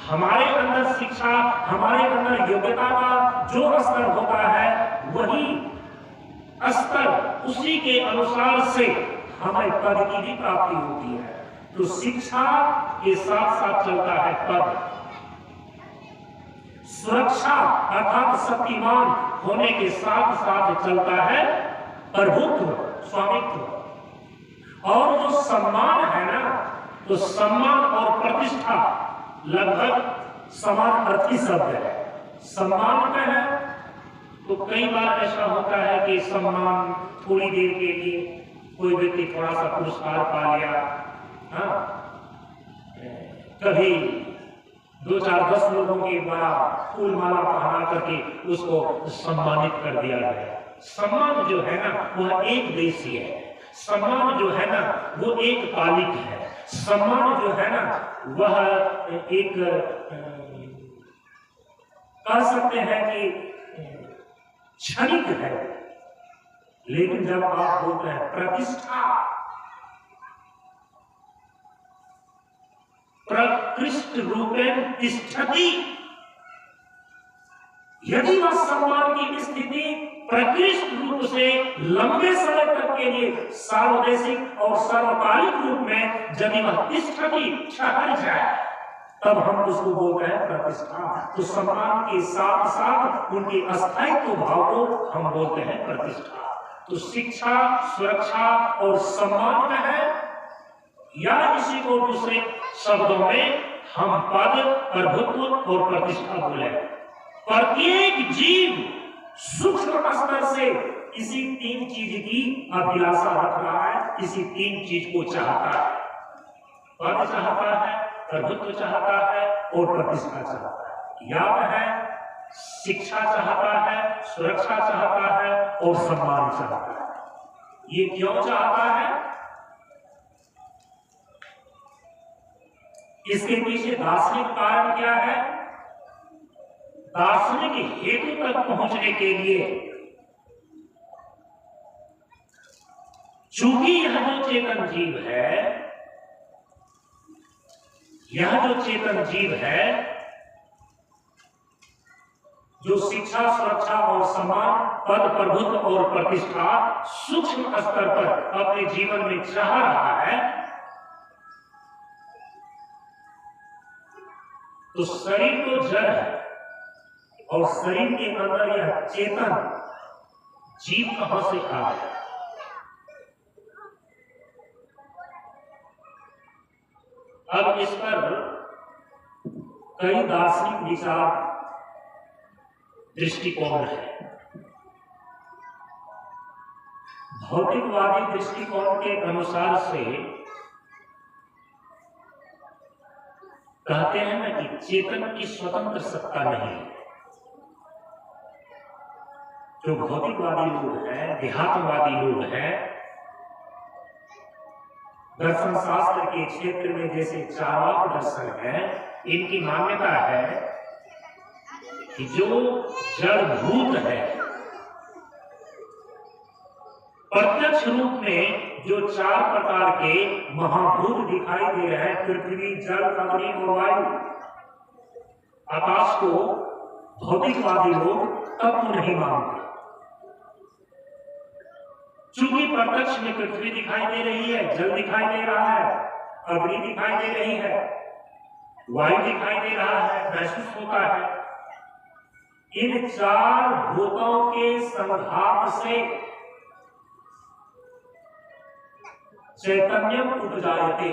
हमारे अंदर शिक्षा, हमारे अंदर योग्यता का जो स्तर होता है वही स्तर, उसी के अनुसार से हमें पद की भी प्राप्ति होती है। तो शिक्षा के साथ साथ चलता है पद। सुरक्षा अर्थात शक्तिमान होने के साथ साथ चलता है प्रभुत्व, स्वामित्व। और जो सम्मान है ना, तो सम्मान और प्रतिष्ठा लगभग समान अर्थी शब्द है। सम्मान में है तो कई बार ऐसा होता है कि सम्मान थोड़ी देर के लिए कोई व्यक्ति थोड़ा सा पुरस्कार पा लिया, हाँ, कभी 2-4-10 लोगों के द्वारा फूल माला पहना करके उसको सम्मानित कर दिया गया। सम्मान जो है ना वह एक देशी है, सम्मान जो है ना वो एक कालिक है, सम्मान जो है ना वह एक कह सकते हैं कि क्षणिक है। लेकिन जब आप बोलते हैं प्रतिष्ठा, प्रकृष्ट रूपेण तिष्ठति, यदि वह सम्मान की स्थिति प्रकृष्ट रूप से लंबे समय तक के लिए सार्वदेशिक और सर्वकालिक रूप में यदि वह तिष्ठति, ठहर जाए, तब हम उसको बोलते हैं प्रतिष्ठा। तो सम्मान के साथ साथ उनके अस्थायित्व भाव को हम बोलते हैं प्रतिष्ठा। तो शिक्षा, सुरक्षा और सम्मान में है, या इसी को दूसरे शब्दों में हम पद, प्रभुत्व और प्रतिष्ठा बोले। प्रत्येक जीव सूक्ष्म स्तर से इसी 3 चीज की अभिलाषा रख रहा है, इसी 3 चीज को चाहता है। पद चाहता है, प्रभुत्व चाहता है और प्रतिष्ठा चाहता है। याद है, शिक्षा चाहता है, सुरक्षा चाहता है और सम्मान चाहता है। ये क्यों चाहता है? इसके पीछे दार्शनिक कारण क्या है? दार्शनिक हेतु तक पहुंचने के लिए चूंकि यह जो चेतन जीव है, यह जो चेतन जीव है, जो शिक्षा, सुरक्षा और सम्मान, पद, प्रभुत्व और प्रतिष्ठा सूक्ष्म स्तर पर अपने जीवन में चाह रहा है, तो शरीर तो जड़ है और शरीर के अंदर यह चेतन जीव कहां से आ गया। अब इस पर कई दार्शनिक विचार दृष्टिकोण है। भौतिकवादी दृष्टिकोण के अनुसार से कहते हैं ना कि चेतन की स्वतंत्र सत्ता नहीं है। जो भौतिकवादी लोग हैं, देहात्मवादी लोग हैं, दर्शन शास्त्र के क्षेत्र में जैसे चार्वाक दर्शन है, इनकी मान्यता है कि जो जड़ भूत है, प्रत्यक्ष रूप में जो 4 प्रकार के महाभूत दिखाई दे रहे हैं, पृथ्वी, जल, अग्नि और वायु, आकाश को भौतिकवादी लोग तत्व नहीं मानते। चूंकि प्रत्यक्ष में पृथ्वी दिखाई दे रही है, जल दिखाई दे रहा है, अग्नि दिखाई दे रही है, वायु दिखाई दे रहा है, महसूस होता है, इन 4 भूतों के संघात से चैतन्यम उपजायते।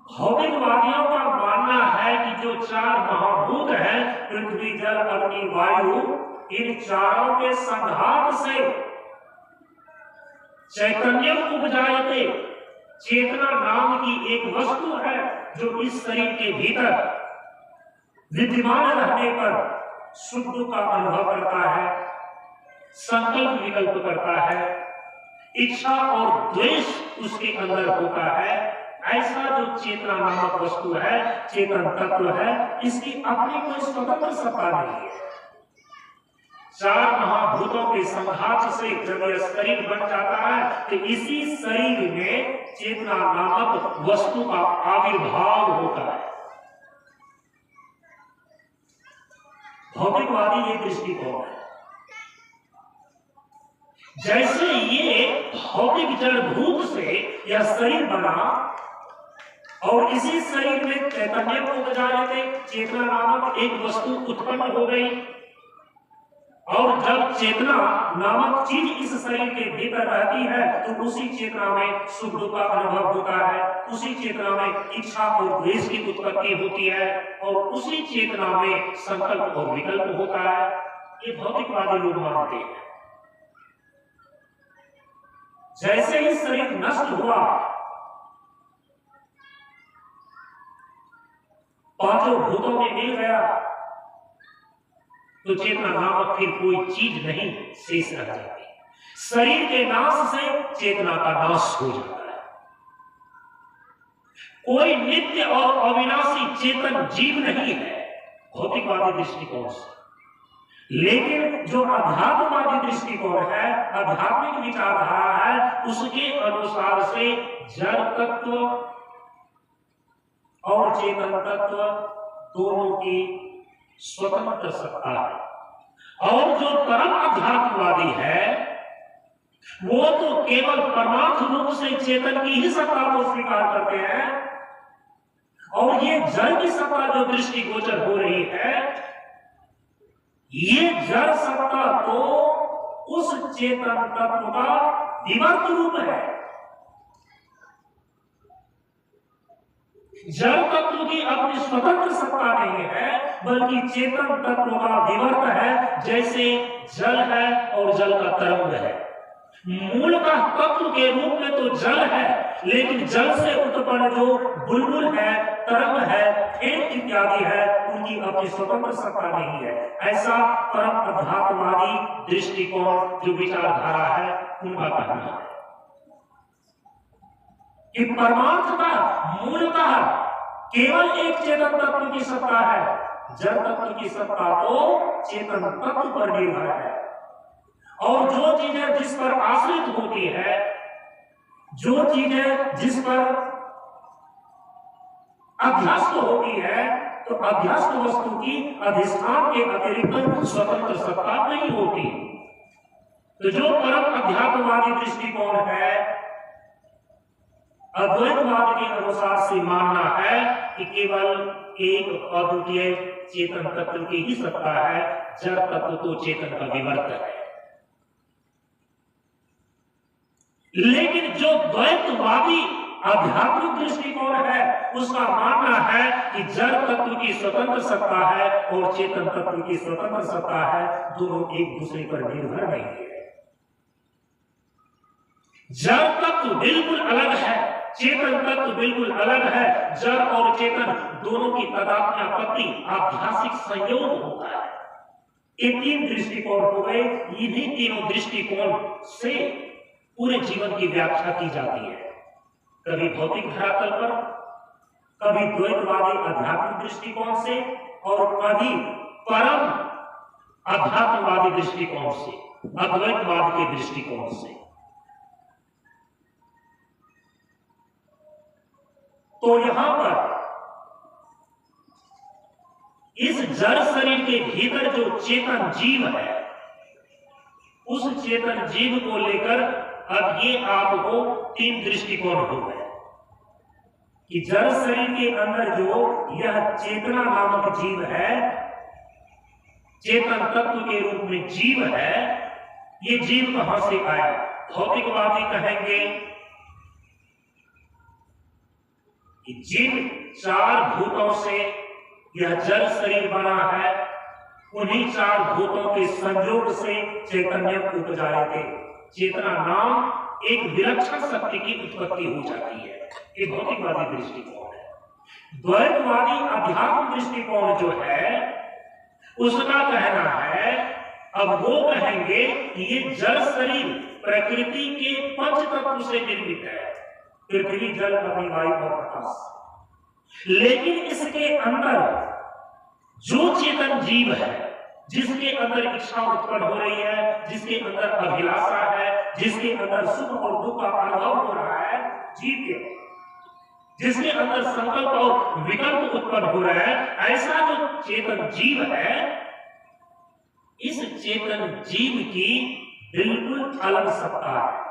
भौतिकवादियों का मानना है कि जो 4 महाभूत हैं, पृथ्वी, जल, अग्नि, वायु, इन चारों के संघात से चैतन्यम उपजायते। चेतना नाम की एक वस्तु है जो इस शरीर के भीतर विद्यमान रहने पर सुख दुख का अनुभव करता है, संकल्प विकल्प करता है, इच्छा और द्वेष उसके अंदर होता है। ऐसा जो चेतना नामक वस्तु है, चेतन तत्व है, इसकी अपनी कोई स्वतंत्र सत्ता नहीं है। 4 महाभूतों के संघात से जब यह शरीर बन जाता है तो इसी शरीर में चेतना नामक वस्तु का आविर्भाव होता है। भौतिकवादी ये दृष्टिकोण है। जैसे ये भौतिक जड़ भूत से यह शरीर बना और इसी शरीर में चैतन्य को उपजायते, चेतना नामक एक वस्तु उत्पन्न हो गई, और जब चेतना नामक चीज इस शरीर के भीतर रहती है तो उसी चेतना में सुख दुख का अनुभव होता है, उसी चेतना में इच्छा और द्वेष की उत्पत्ति होती है, और उसी चेतना में संकल्प और विकल्प होता है। ये भौतिकवादी लोग मानते हैं। जैसे ही शरीर नष्ट हुआ, 5 भूतों में मिल गया, तो चेतना नामक फिर कोई चीज नहीं शेष रह जाती। शरीर के नाश से चेतना का नाश हो जाता है। कोई नित्य और अविनाशी चेतन जीव नहीं है भौतिकवादी दृष्टिकोण से। लेकिन जो अध्यात्मवादी दृष्टिकोण है, आध्यात्मिक विचारधारा है, उसके अनुसार से जड़ तत्व और चेतन तत्व दोनों की स्वतंत्र सत्ता है। और जो परम अध्यात्मवादी है वो तो केवल परमार्थ रूप से चेतन की ही सत्ता को स्वीकार करते हैं, और ये जड़ की सत्ता जो दृष्टिगोचर हो रही है, ये जड़ सत्ता तो उस चेतन तत्व का विवर्त रूप है। जड़ तत्व की अपनी स्वतंत्र सत्ता नहीं है, बल्कि चेतन तत्व का विवर्त है। जैसे जल है और जल का तरंग है। मूल का तत्व के रूप में तो जल है, लेकिन जल से उत्पन्न जो बुलबुल है, तरंग है, खेत इत्यादि है, उनकी अपनी स्वतंत्र सत्ता नहीं है। ऐसा परम अध्यात्मवादी दृष्टिकोण जो विचारधारा है उनका कहना है कि परमार्थतः मूलतः केवल एक चेतन तत्व की सत्ता है। जड़ तत्व की सत्ता तो चेतन तत्व पर निर्भर है, और जो चीजें जिस पर आश्रित होती है, जो चीजें जिस पर अध्यस्त होती है, तो अध्यस्त वस्तु की अधिष्ठान के अतिरिक्त स्वतंत्र सत्ता नहीं होती। तो जो परम अध्यात्मवादी दृष्टिकोण है, अद्वैतवाद के अनुसार से मानना है कि केवल एक अद्वितीय चेतन तत्व की ही सत्ता है, जड़ तत्व तो चेतन का विवर्त है। लेकिन जो द्वैतवादी आध्यात्मिक दृष्टिकोण है, उसका मानना है कि जड़ तत्व की स्वतंत्र सत्ता है और चेतन तत्व की स्वतंत्र सत्ता है, दोनों एक दूसरे पर निर्भर नहीं है। जड़ तत्व बिल्कुल अलग है, चेतन तत्व बिल्कुल अलग है। जड़ और चेतन दोनों की तदात्म्यापत्ति आध्यात्मिक संयोग होता है। ये तीन दृष्टिकोण हो गए। इन्हीं तीनों दृष्टिकोण से पूरे जीवन की व्याख्या की जाती है, कभी भौतिक धरातल पर, कभी द्वैतवादी आध्यात्मिक दृष्टिकोण से और कभी परम आध्यात्मवादी दृष्टिकोण से, अद्वैतवाद के दृष्टिकोण से। तो यहां पर इस जड़ शरीर के भीतर जो चेतन जीव है, उस चेतन जीव को लेकर अब ये आपको तीन दृष्टिकोण हो गए कि जड़ शरीर के अंदर जो यह चेतना नामक जीव है, चेतन तत्व के रूप में जीव है, ये जीव कहां से आया? भौतिकवादी कहेंगे कि जिन चार भूतों से यह जड़ शरीर बना है, उन्हीं चार भूतों के संयोग से चैतन्य उपजा थे। चेतना नाम एक विलक्षण शक्ति की उत्पत्ति हो जाती है। ये भौतिकवादी दृष्टिकोण है। द्वैतवादी आध्यात्मिक दृष्टिकोण जो है, उसका कहना है, अब वो कहेंगे कि ये जड़ शरीर प्रकृति के पंच तत्व से निर्मित है, पृथ्वी, जल, अग्नि, वायु और प्रकाश। लेकिन इसके अंदर जो चेतन जीव है, जिसके अंदर इच्छा उत्पन्न हो रही है, जिसके अंदर अभिलाषा है, जिसके अंदर सुख और दुख का अनुभव हो रहा है जीव के, जिसके अंदर संकल्प और विकल्प उत्पन्न हो रहा है, ऐसा जो चेतन जीव है, इस चेतन जीव की बिल्कुल अलग सत्ता है।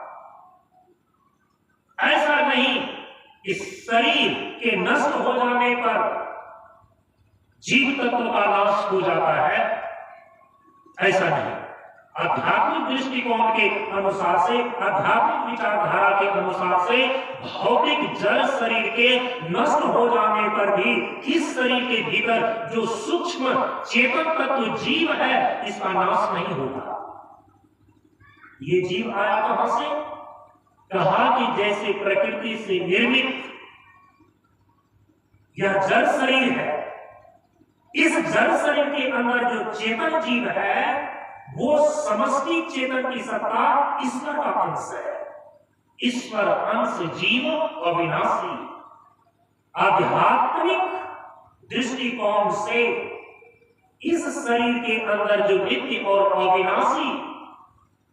ऐसा नहीं कि शरीर के नष्ट हो जाने पर जीव तत्व का नाश हो जाता है, ऐसा नहीं। आध्यात्मिक दृष्टिकोण के अनुसार से, आध्यात्मिक विचारधारा के अनुसार से, भौतिक जड़ शरीर के नष्ट हो जाने पर भी इस शरीर के भीतर जो सूक्ष्म चेतन तत्व जीव है, इसका नाश नहीं होगा। ये जीव आया कहां से? कहा कि जैसे प्रकृति से निर्मित यह जड़ शरीर है, इस जड़ शरीर के अंदर जो चेतन जीव है, वो समष्टि चेतन की सत्ता ईश्वर का अंश है। ईश्वर अंश जीव अविनाशी। आध्यात्मिक दृष्टिकोण से इस शरीर के अंदर जो नित्य और अविनाशी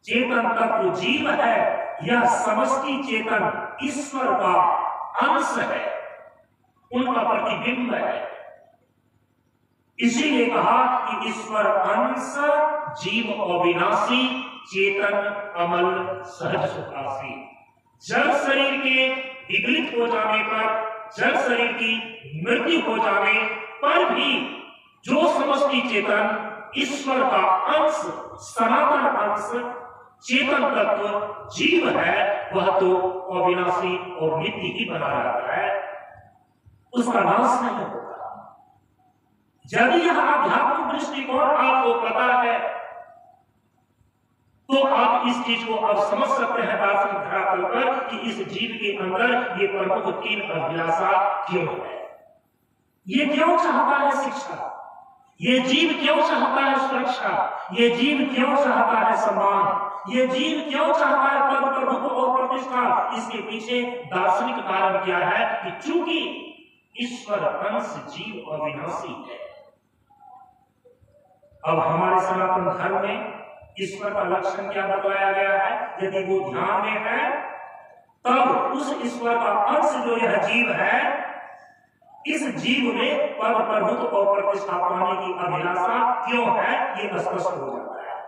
चेतन तत्व जीव है, यह समष्टि चेतन ईश्वर का अंश है, उनका प्रतिबिंब है। इसीलिए कहा कि ईश्वर अंश जीव अविनाशी, चेतन अमल सहज सुखासी। जड़ शरीर के विकलित हो जाने पर, जड़ शरीर की मृत्यु हो जाने पर भी जो समष्टि चेतन ईश्वर का अंश, सनातन अंश, चेतन तत्व जीव है, वह तो अविनाशी और नित्य ही बना रहता है, उसका नाश नहीं होता। यदि यह आध्यात्मिक दृष्टिकोण आपको पता है, तो आप इस चीज को अब समझ सकते हैं दार्शनिक धरातल पर कि इस जीव के अंदर ये प्रमुख तीन अभिलाषा क्यों है। ये क्यों चाहता है शिक्षा, ये जीव क्यों चाहता है सुरक्षा, ये जीव क्यों चाहता है सम्मान, ये जीव क्यों चाहता है पद, प्रभुत्व और प्रतिष्ठा। इसके पीछे दार्शनिक कारण क्या है कि चूंकि ईश्वर अंश जीव अविनाशी है। अब हमारे सनातन धर्म में ईश्वर का लक्षण क्या बताया गया है? यदि वो ध्यान में है, तब उस ईश्वर का अंश जो यह जीव है, इस जीव में पद, प्रभुत्व और प्रतिष्ठा पाने की अभिलाषा क्यों है, ये स्पष्ट हो जाता है।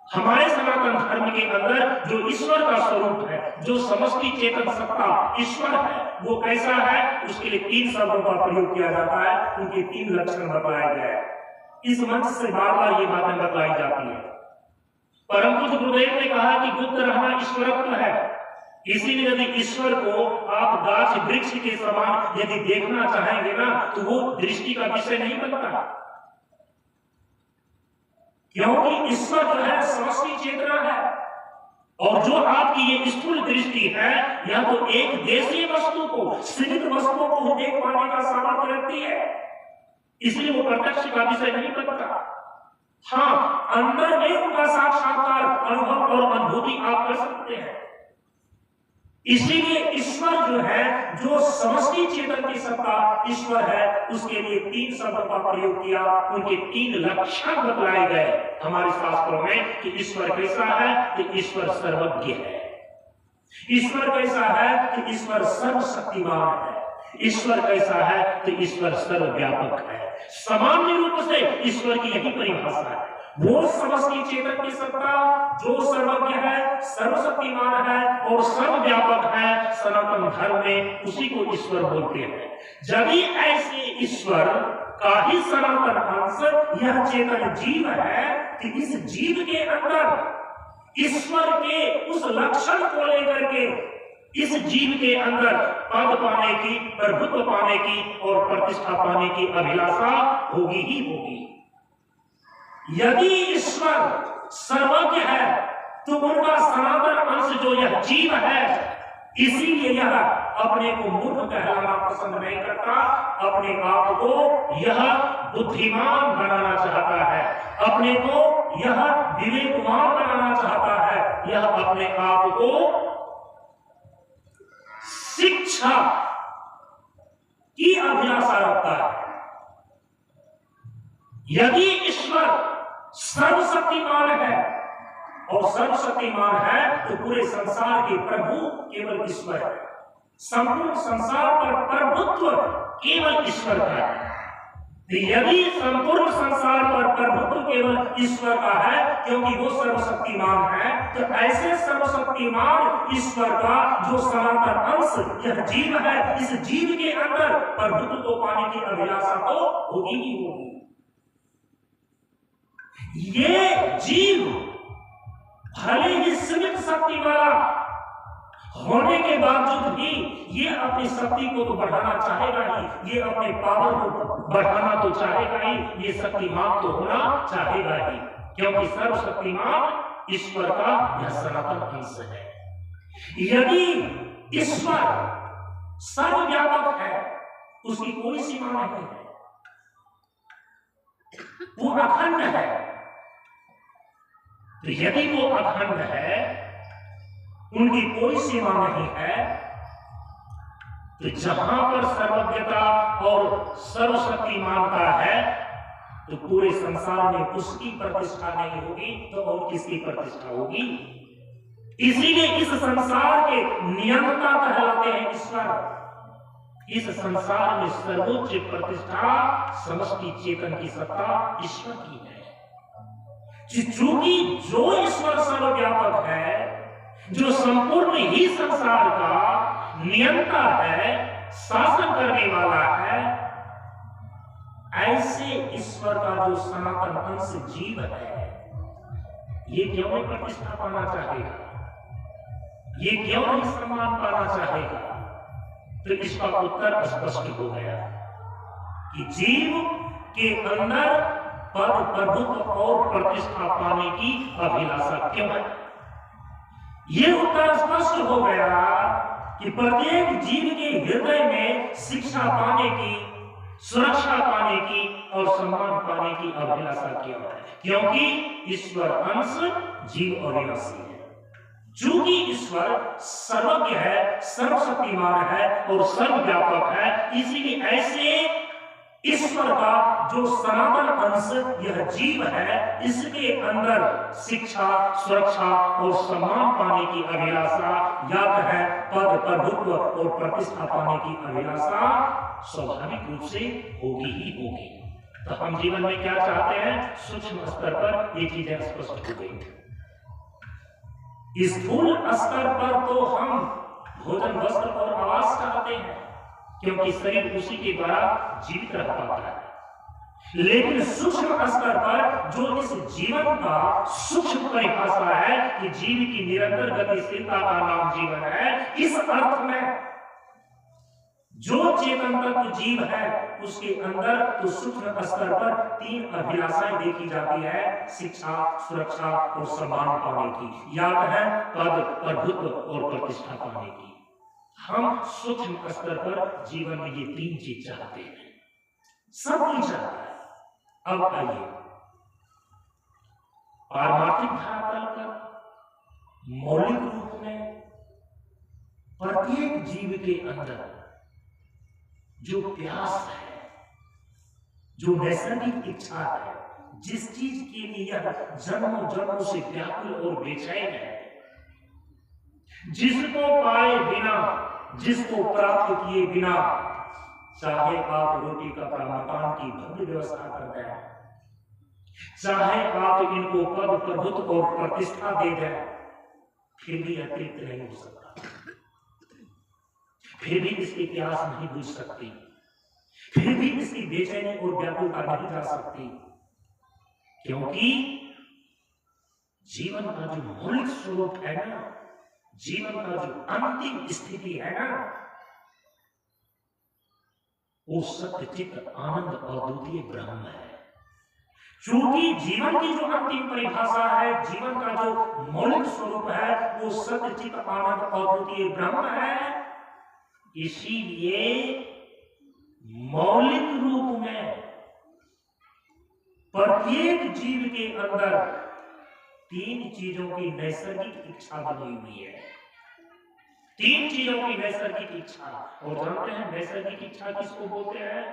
हमारे सनातन धर्म के अंदर जो ईश्वर का स्वरूप है, जो समष्टि चेतन सत्ता ईश्वर है, वो कैसा है, उसके लिए 3 शब्दों का प्रयोग किया जाता है, उनके 3 लक्षण बताए गए हैं। इस मंच से बार बार ये बातें बताई जाती है। परम पूज्य गुरुदेव ने कहा कि बुद्ध रहना ईश्वरत्व है। इसीलिए यदि ईश्वर को आप गाछ वृक्ष के समान यदि देखना चाहेंगे ना, तो वो दृष्टि का विषय नहीं बनता, क्योंकि ईश्वर जो है समष्टि चेतना है, और जो आपकी ये स्थूल दृष्टि है, यह तो एक देशीय वस्तु को, सीमित वस्तुओं को देख पाने का सामर्थ्य रखती है, इसलिए वो प्रत्यक्ष का विषय नहीं बनता। हाँ, अंदर में उनका साक्षात्कार अनुभव और अनुभूति आप कर सकते हैं। इसीलिए ईश्वर जो है, जो समष्टि चेतन की सत्ता ईश्वर है, उसके लिए 3 शब्दों का प्रयोग किया, उनके 3 लक्षण बतलाए गए हमारे शास्त्रों में कि ईश्वर कैसा है, कि ईश्वर सर्वज्ञ है। ईश्वर कैसा है, कि ईश्वर सर्वशक्तिमान है। ईश्वर कैसा है, तो ईश्वर सर्वव्यापक है। सामान्य रूप से ईश्वर की यही परिभाषा है। वो समष्टि चेतन की सत्ता जो सर्वज्ञ है, सर्वशक्तिमान है और सर्वव्यापक है, सनातन धर्म में उसी को ईश्वर बोलते हैं। जब ऐसे ईश्वर का ही सनातन अंश यह चेतन जीव है, कि इस जीव के अंदर ईश्वर के उस लक्षण को लेकर के इस जीव के अंदर पद पाने की, प्रभुत्व पाने की और प्रतिष्ठा पाने की अभिलाषा होगी ही होगी। यदि ईश्वर सर्वज्ञ है, तो उनका सनातन अंश जो यह जीव है, इसीलिए यह अपने को मूर्ख कहलाना पसंद नहीं करता, अपने आप को यह बुद्धिमान बनाना चाहता है, अपने को यह विवेकवान बनाना चाहता है, यह अपने आप को शिक्षा की अभिलाषा रखता है। यदि ईश्वर सर्वशक्तिमान है, और सर्वशक्तिमान है तो पूरे संसार के प्रभु केवल ईश्वर है, संपूर्ण संसार पर प्रभुत्व केवल ईश्वर का है। यदि संपूर्ण संसार पर प्रभुत्व केवल ईश्वर का है, क्योंकि वो सर्वशक्तिमान है, तो ऐसे सर्वशक्तिमान ईश्वर का जो सनातन अंश यह जीव है, इस जीव के अंदर प्रभुत्व को पाने की अभिलाषा तो होगी ही होगी। ये जीव भले ही सीमित शक्ति वाला होने के बावजूद भी ये अपनी शक्ति को तो बढ़ाना चाहेगा ही, ये अपने पावर को बढ़ाना तो चाहेगा ही, ये शक्तिमान तो होना चाहेगा ही, क्योंकि सर्वशक्तिमान ईश्वर का यह सनातन अंश है। यदि ईश्वर सर्वव्यापक है, उसकी कोई सीमा नहीं है, वो अखंड है, तो यदि वो अखंड है, उनकी कोई सीमा नहीं है, तो जहां पर सर्वज्ञता और सर्वशक्तिमानता है, तो पूरे संसार में उसकी प्रतिष्ठा नहीं होगी, तो और किसकी प्रतिष्ठा होगी? इसीलिए इस संसार के नियंता कहलाते हैं ईश्वर। इस संसार में सर्वोच्च प्रतिष्ठा समष्टि चेतन की सत्ता ईश्वर की है। चूंकि जो ईश्वर सर्वव्यापक है, जो संपूर्ण ही संसार का नियंता है, शासन करने वाला है, ऐसे ईश्वर का जो सनातन अंश जीव है, ये क्यों नहीं प्रतिष्ठा पाना चाहेगा? ये क्यों नहीं सम्मान पाना चाहेगा? तो इसका उत्तर स्पष्ट हो गया कि जीव के अंदर पद, प्रभुत्व और प्रतिष्ठा पाने की अभिलाषा क्यों है। ये उत्तर स्पष्ट हो गया कि प्रत्येक जीव के हृदय में शिक्षा पाने की, सुरक्षा पाने की और सम्मान पाने की अभिलाषा क्यों है? क्योंकि ईश्वर अंश जीव अविनाशी है। चूंकि ईश्वर सर्वज्ञ है, सर्वशक्तिमान है और सर्वव्यापक है, इसीलिए ऐसे ईश्वर का जो सनातन अंश यह जीव है, इसके अंदर शिक्षा, सुरक्षा और सम्मान पाने की अभिलाषा, याद है पद, प्रभुत्व और प्रतिष्ठा पाने की अभिलाषा स्वाभाविक रूप से होगी ही होगी। तो हम जीवन में क्या चाहते हैं, सूक्ष्म स्तर पर ये चीजें स्पष्ट हो गई। स्थूल स्तर पर तो हम भोजन, वस्त्र और आवास चाहते हैं, क्योंकि शरीर उसी के द्वारा जीवित रह पाता है। लेकिन सूक्ष्म स्तर पर जो इस जीवन का सूक्ष्म परिभाषा है कि जीव की निरंतर गतिशीलता का नाम जीवन है, इस अर्थ में जो चेतन तत्व जीव है उसके अंदर तो सूक्ष्म स्तर पर 3 अभिलाषाएं देखी जाती है: शिक्षा, सुरक्षा और सम्मान पाने की, याद है पद, प्रभुत्व और प्रतिष्ठा पाने की। हम सूक्ष्म स्तर पर जीवन में ये 3 चीज चाहते हैं, सब कोई चाहता है। अब आइए पारमार्थिक धरातल पर मौलिक रूप में प्रत्येक जीव के अंदर जो प्यास है, जो नैसर्गिक इच्छा है, जिस चीज के लिए यह जन्मों जन्मों से व्याकुल और बेचैन है, जिसको पाए बिना, जिसको प्राप्त किए बिना, चाहे आप रोटी का मकान की भव्य व्यवस्था कर दें, चाहे आप इनको पद, प्रभुत्व और प्रतिष्ठा दे दें, फिर भी अतृप्त नहीं हो सकता, फिर भी इसकी प्यास नहीं बुझ सकती, फिर भी इसकी बेचैनी और व्याकुलता नहीं जा सकती, क्योंकि जीवन का जो मौलिक स्वरूप है ना, जीवन का जो अंतिम स्थिति है ना, वो सत्य, चित्त, आनंद और द्वितीय ब्रह्म है। क्योंकि जीवन की जो अंतिम परिभाषा है, जीवन का जो मौलिक स्वरूप है, वो सत्य, चित्त, आनंद और द्वितीय ब्रह्म है। इसीलिए मौलिक रूप में प्रत्येक जीव के अंदर 3 चीजों की नैसर्गिक इच्छा बनी हुई है, 3 चीजों की नैसर्गिक इच्छा। और जानते हैं नैसर्गिक इच्छा किसको बोलते हैं?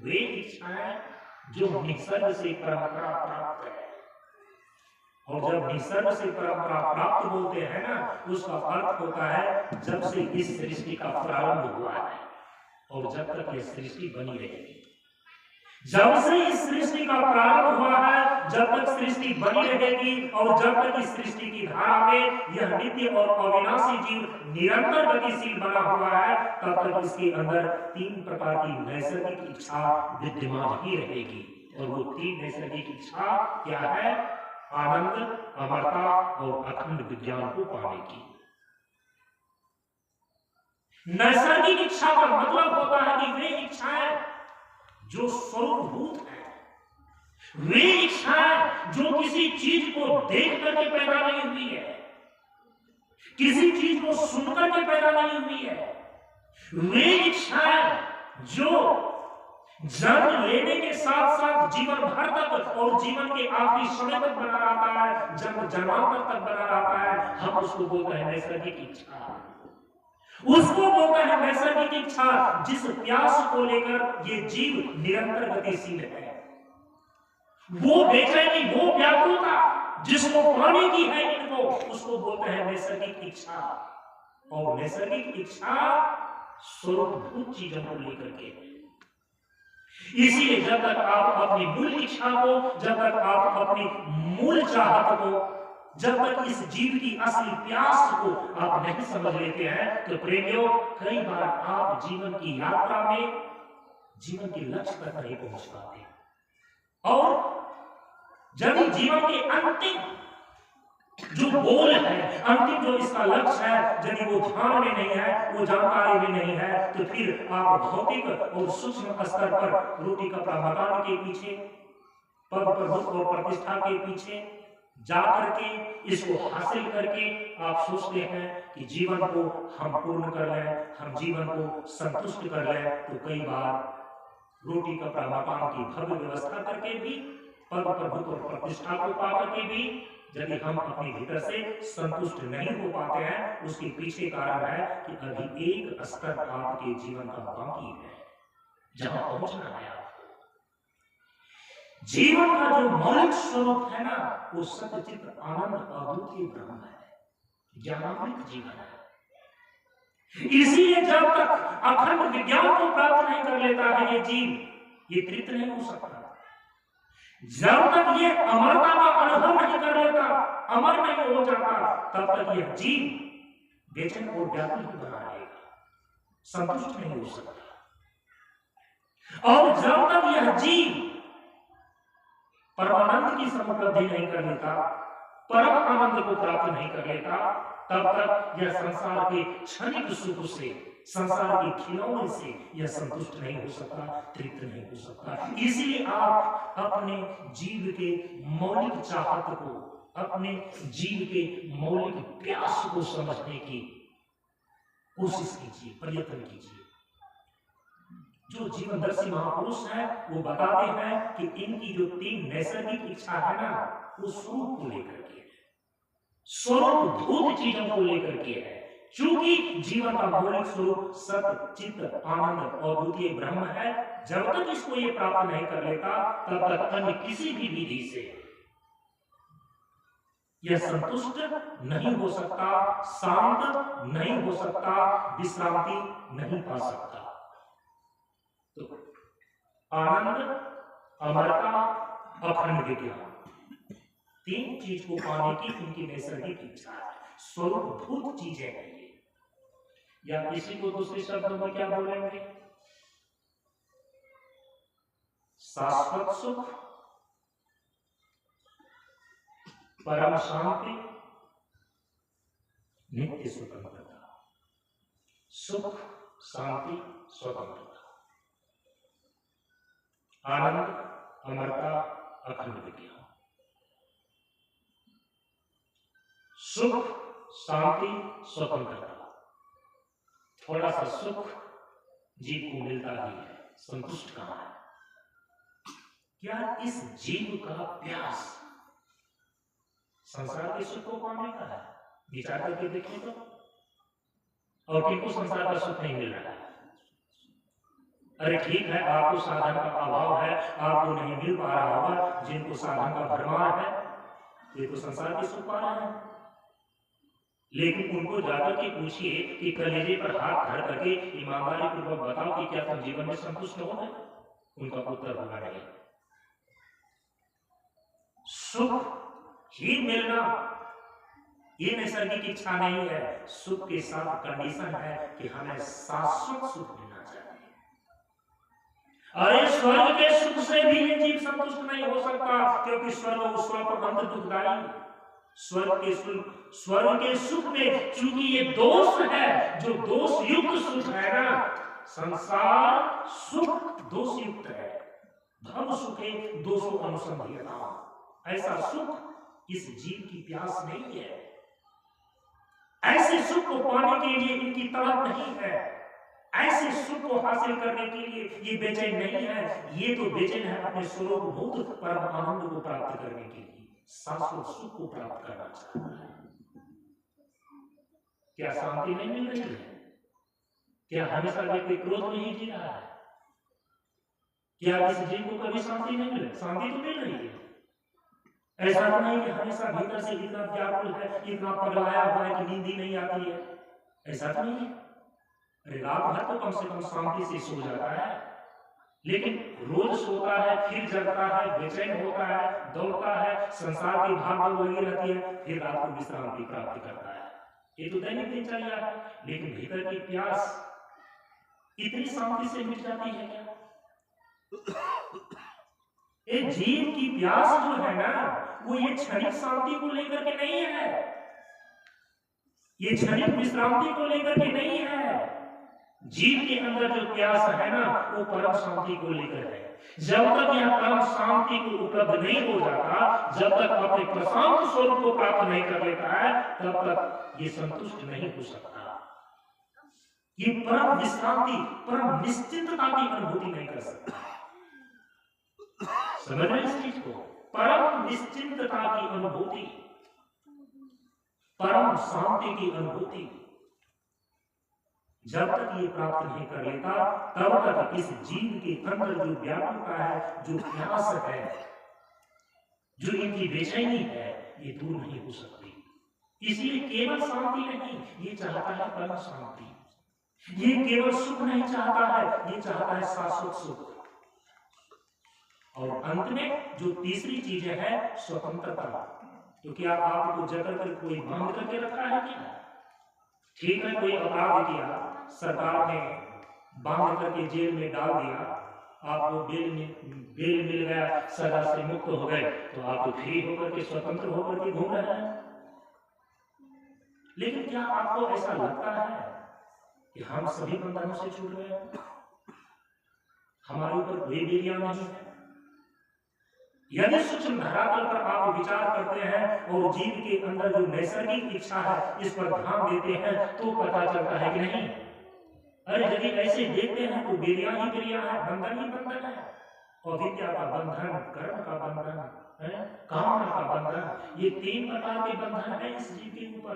वे इच्छाएं जो निसर्ग से परंपरा प्राप्त है। और जब निसर्ग से परंपरा प्राप्त बोलते हैं ना, उसका अर्थ होता है जब से इस सृष्टि का प्रारंभ हुआ है और जब तक यह सृष्टि बनी रहेगी। जब से इस सृष्टि का प्रारंभ हुआ है, जब तक सृष्टि बनी रहेगी और जब तक इस सृष्टि की धारा में यह नित्य और अविनाशी जीव निरंतर गतिशील बना हुआ है, तब तक इसके अंदर 3 प्रकार की नैसर्गिक इच्छा विद्यमान ही रहेगी। और वो 3 नैसर्गिक इच्छा क्या है? आनंद, अमरता और अखंड विज्ञान को पाने की। नैसर्गिक इच्छा का मतलब होता है कि वे इच्छाएं जो स्वरूपभूत है, वे इच्छाएं जो किसी चीज को देख करके पैदा नहीं हुई है, किसी चीज को सुनकर के पैदा नहीं हुई है, वे इच्छाएं जो जन्म लेने के साथ साथ जीवन भर तक और जीवन के आखिरी समय तक बना रहता है, जन्म जन्मांतर तक बना रहता है, हम उसको बोलते हैं नैसर्गिक इच्छा। उसको बोलते हैं नैसर्गिक इच्छा, जिस प्यास को लेकर ये जीव निरंतर गतिशील है। वो बेचैनी, वो व्याकुलता जिसको पाने की है इनको, उसको बोलते हैं नैसर्गिक इच्छा। और नैसर्गिक इच्छा स्वरूपभूत चीजों को लेकर के। इसीलिए जब तक आप अपनी मूल इच्छा को, जब तक आप अपनी मूल चाहत को, जब तक इस जीव की असली प्यास को आप नहीं समझ लेते हैं, तो प्रेमियों कई बार आप जीवन की यात्रा में जीवन के लक्ष्य तक नहीं पहुंच पाते। और जब जीवन के अंतिम जो गोल है, अंतिम जो इसका लक्ष्य है, यदि वो ध्यान में नहीं है, वो जानकारी में नहीं है, तो फिर आप भौतिक और सूक्ष्म स्तर पर रोटी कपड़ा मकान के पीछे, पद प्रभुत्व और प्रतिष्ठा के पीछे जा करके इसको हासिल करके आप सोचते हैं कि जीवन को हम पूर्ण कर लें, हम जीवन को संतुष्ट कर लें। तो कई बार रोटी कपड़ा मकान की भव्य व्यवस्था करके भी, पद प्रभुत्व और प्रतिष्ठा को पा करके भी यदि हम अपने भीतर से संतुष्ट नहीं हो पाते हैं, उसके पीछे कारण है कि अभी एक स्तर आपके जीवन का बाकी है जहां पहुंचना है आपको। जीवन का जो मौलिक स्वरूप है ना, वो सत्य, चित्त, आनंद अद्वितीय ब्रह्म है, ज्ञानामृत जीवन है। इसीलिए जब तक अखंड विज्ञान को प्राप्त नहीं कर लेता है ये जीव, ये तृप्त नहीं हो सकता। जब तक ये अमरता का अनुभव नहीं कर लेता, अमर नहीं हो जाता, तब तक यह जीव बेचैन और व्याकुल ही बना रहेगा, संतुष्ट नहीं हो सकता। और जब तक यह जीव परमानंद की समुपलब्धि नहीं कर लेता, परम आनंद को प्राप्त नहीं कर लेता, तब तक यह संसार के क्षणिक सुख से, संसार के खिलौने से यह संतुष्ट नहीं हो सकता, तृप्त नहीं हो सकता। इसलिए आप अपने जीव के मौलिक चाहत को, अपने जीव के मौलिक प्यास को समझने की कोशिश कीजिए, प्रयत्न कीजिए। जो जीवनदर्शी महापुरुष हैं वो बताते हैं कि इनकी जो 3 नैसर्गिक इच्छा है ना, वो स्वरूप को लेकर के है, स्वरूप भूत चीजों को लेकर के है। चूंकि जीवन का मौलिक स्वरूप सत्य, चित्त, आनंद और द्वितीय ब्रह्म है, जब तक इसको ये प्राप्त नहीं कर लेता, तब तक अन्य किसी भी विधि से यह संतुष्ट नहीं हो सकता, शांत नहीं हो सकता, विश्रांति नहीं पा सकता। तो आनंद, अमरता, अखंड विज्ञान, 3 चीज को पाने की इनकी नैसर्गिक इच्छा है, स्वरूपभूत चीजें हैं ये। या इसी को दूसरे शब्दों में क्या बोलेंगे? शाश्वत सुख, परम शांति, नित्य स्वतंत्रता। सुख, शांति, स्वतंत्रता, आनंद, अमरता, अखंड विज्ञान। सुख, शांति, स्वतंत्रता। थोड़ा सा सुख जीव को मिलता ही है, संतुष्ट कहां है? क्या इस जीव का प्यास संसार के सुख को पाने का है? विचार करके देखें तो। और किनको संसार का सुख नहीं मिल रहा है? अरे ठीक है, आपको साधन का अभाव है, आपको नहीं मिल पा रहा होगा। जिनको साधन का भरमार है ये तो संसार के सुख पा रहे हैं। लेकिन उनको जाकर के पूछिए कि कलेजे पर हाथ धर करके ईमानदारी पूर्वक बताओ कि क्या तुम जीवन में संतुष्ट हो? उनका उत्तर होगा नहीं। सुख ही मिलना ये नैसर्गिक इच्छा नहीं है, सुख के साथ कंडीशन है कि हमें शाश्वत सुख मिलना चाहिए। अरे स्वर्ग के सुख से भी ये जीव संतुष्ट नहीं हो सकता, क्योंकि स्वर्ग स्वल्प दुखदायी, स्वर्ग के सुख में चूंकि ये दोष है, जो दोष युक्त सुख है ना, संसार सुख दोष युक्त है। धर्म सुखे दोषों अनुसंधियता, ऐसा सुख इस जीव की प्यास नहीं है। ऐसे सुख को पाने के लिए इनकी तड़प नहीं है, ऐसे सुख को हासिल करने के लिए ये बेचैन नहीं है। ये तो बेचैन है अपने स्वरूप भूत परम आनंद को प्राप्त करने के लिए, शाश्वत सुख को प्राप्त करना चाहता है। क्या शांति नहीं मिल रही है? क्या हमेशा व्यक्ति क्रोध में ही जी रहा है? क्या इस जीव को कभी शांति नहीं मिले? शांति तो मिल रही है। ऐसा तो नहीं कि हमेशा भीतर से इतना व्याकुल है, इतना पगलाया हुआ है कि नींद ही नहीं आती है, ऐसा तो नहीं है। अरे रात भर तो कम से कम शांति से सो जाता है, लेकिन रोज सोता है, फिर जगता है, बेचैन होता है, दौड़ता है, संसार की भागदौड़ लगी रहती है, फिर रात को विश्रांति प्राप्त करता है। ये तो दैनिक दिनचर्या है। लेकिन भीतर की प्यास इतनी शांति से मिट जाती है क्या? एक जीव की प्यास जो है ना, वो ये क्षणिक शांति को लेकर के नहीं है, ये क्षणिक विश्रांति को लेकर के नहीं है। जीव के अंदर जो प्यास है ना, वो परम शांति को लेकर है। जब तक यह परम शांति को उपलब्ध नहीं हो जाता, जब तक अपने प्रशांत स्वरूप को प्राप्त नहीं कर लेता है, तब तक ये संतुष्ट नहीं हो सकता। ये परम विश्रांति, परम निश्चिंतता की अनुभूति नहीं कर सकता। समझ रहे इस चीज को? परम निश्चिंतता की अनुभूति, परम शांति की अनुभूति जब तक ये प्राप्त नहीं कर लेता, तब तक इस जीव के अंदर जो व्याकुलता है, जो प्यास है, जो इनकी बेचैनी है, ये दूर नहीं हो सकती। इसलिए केवल शांति नहीं, ये चाहता है परम शांति। ये केवल सुख नहीं चाहता है, ये चाहता है शाश्वत सुख। और अंत में जो तीसरी चीज है स्वतंत्रता। तो क्या आपको जकड़ कर कोई बांध करके रखा है क्या? ठीक है, कोई अपराध किया, सरकार ने बांध करके जेल में डाल दिया, आपको बेल मिल गया, सजा से मुक्त हो गए, तो आप तो फ्री होकर के स्वतंत्र होकर के घूम रहे हैं। लेकिन क्या आपको ऐसा लगता है कि हम सभी बंधनों से छूट गए? हमारे ऊपर कोई बेलियां नहीं है? यदि सूक्ष्म धरातल पर आप विचार करते हैं और जीव के अंदर जो नैसर्गिक इच्छा है इस पर ध्यान देते हैं तो पता चलता है कि नहीं, अरे यदि ऐसे देखते हैं तो बेलियां ही बेलियां है, बंधन ही बंधन है। और विद्या का बंधन, कर्म का बंधन है, कामना का बंधन, ये तीन प्रकार के बंधन है इस जीव के ऊपर।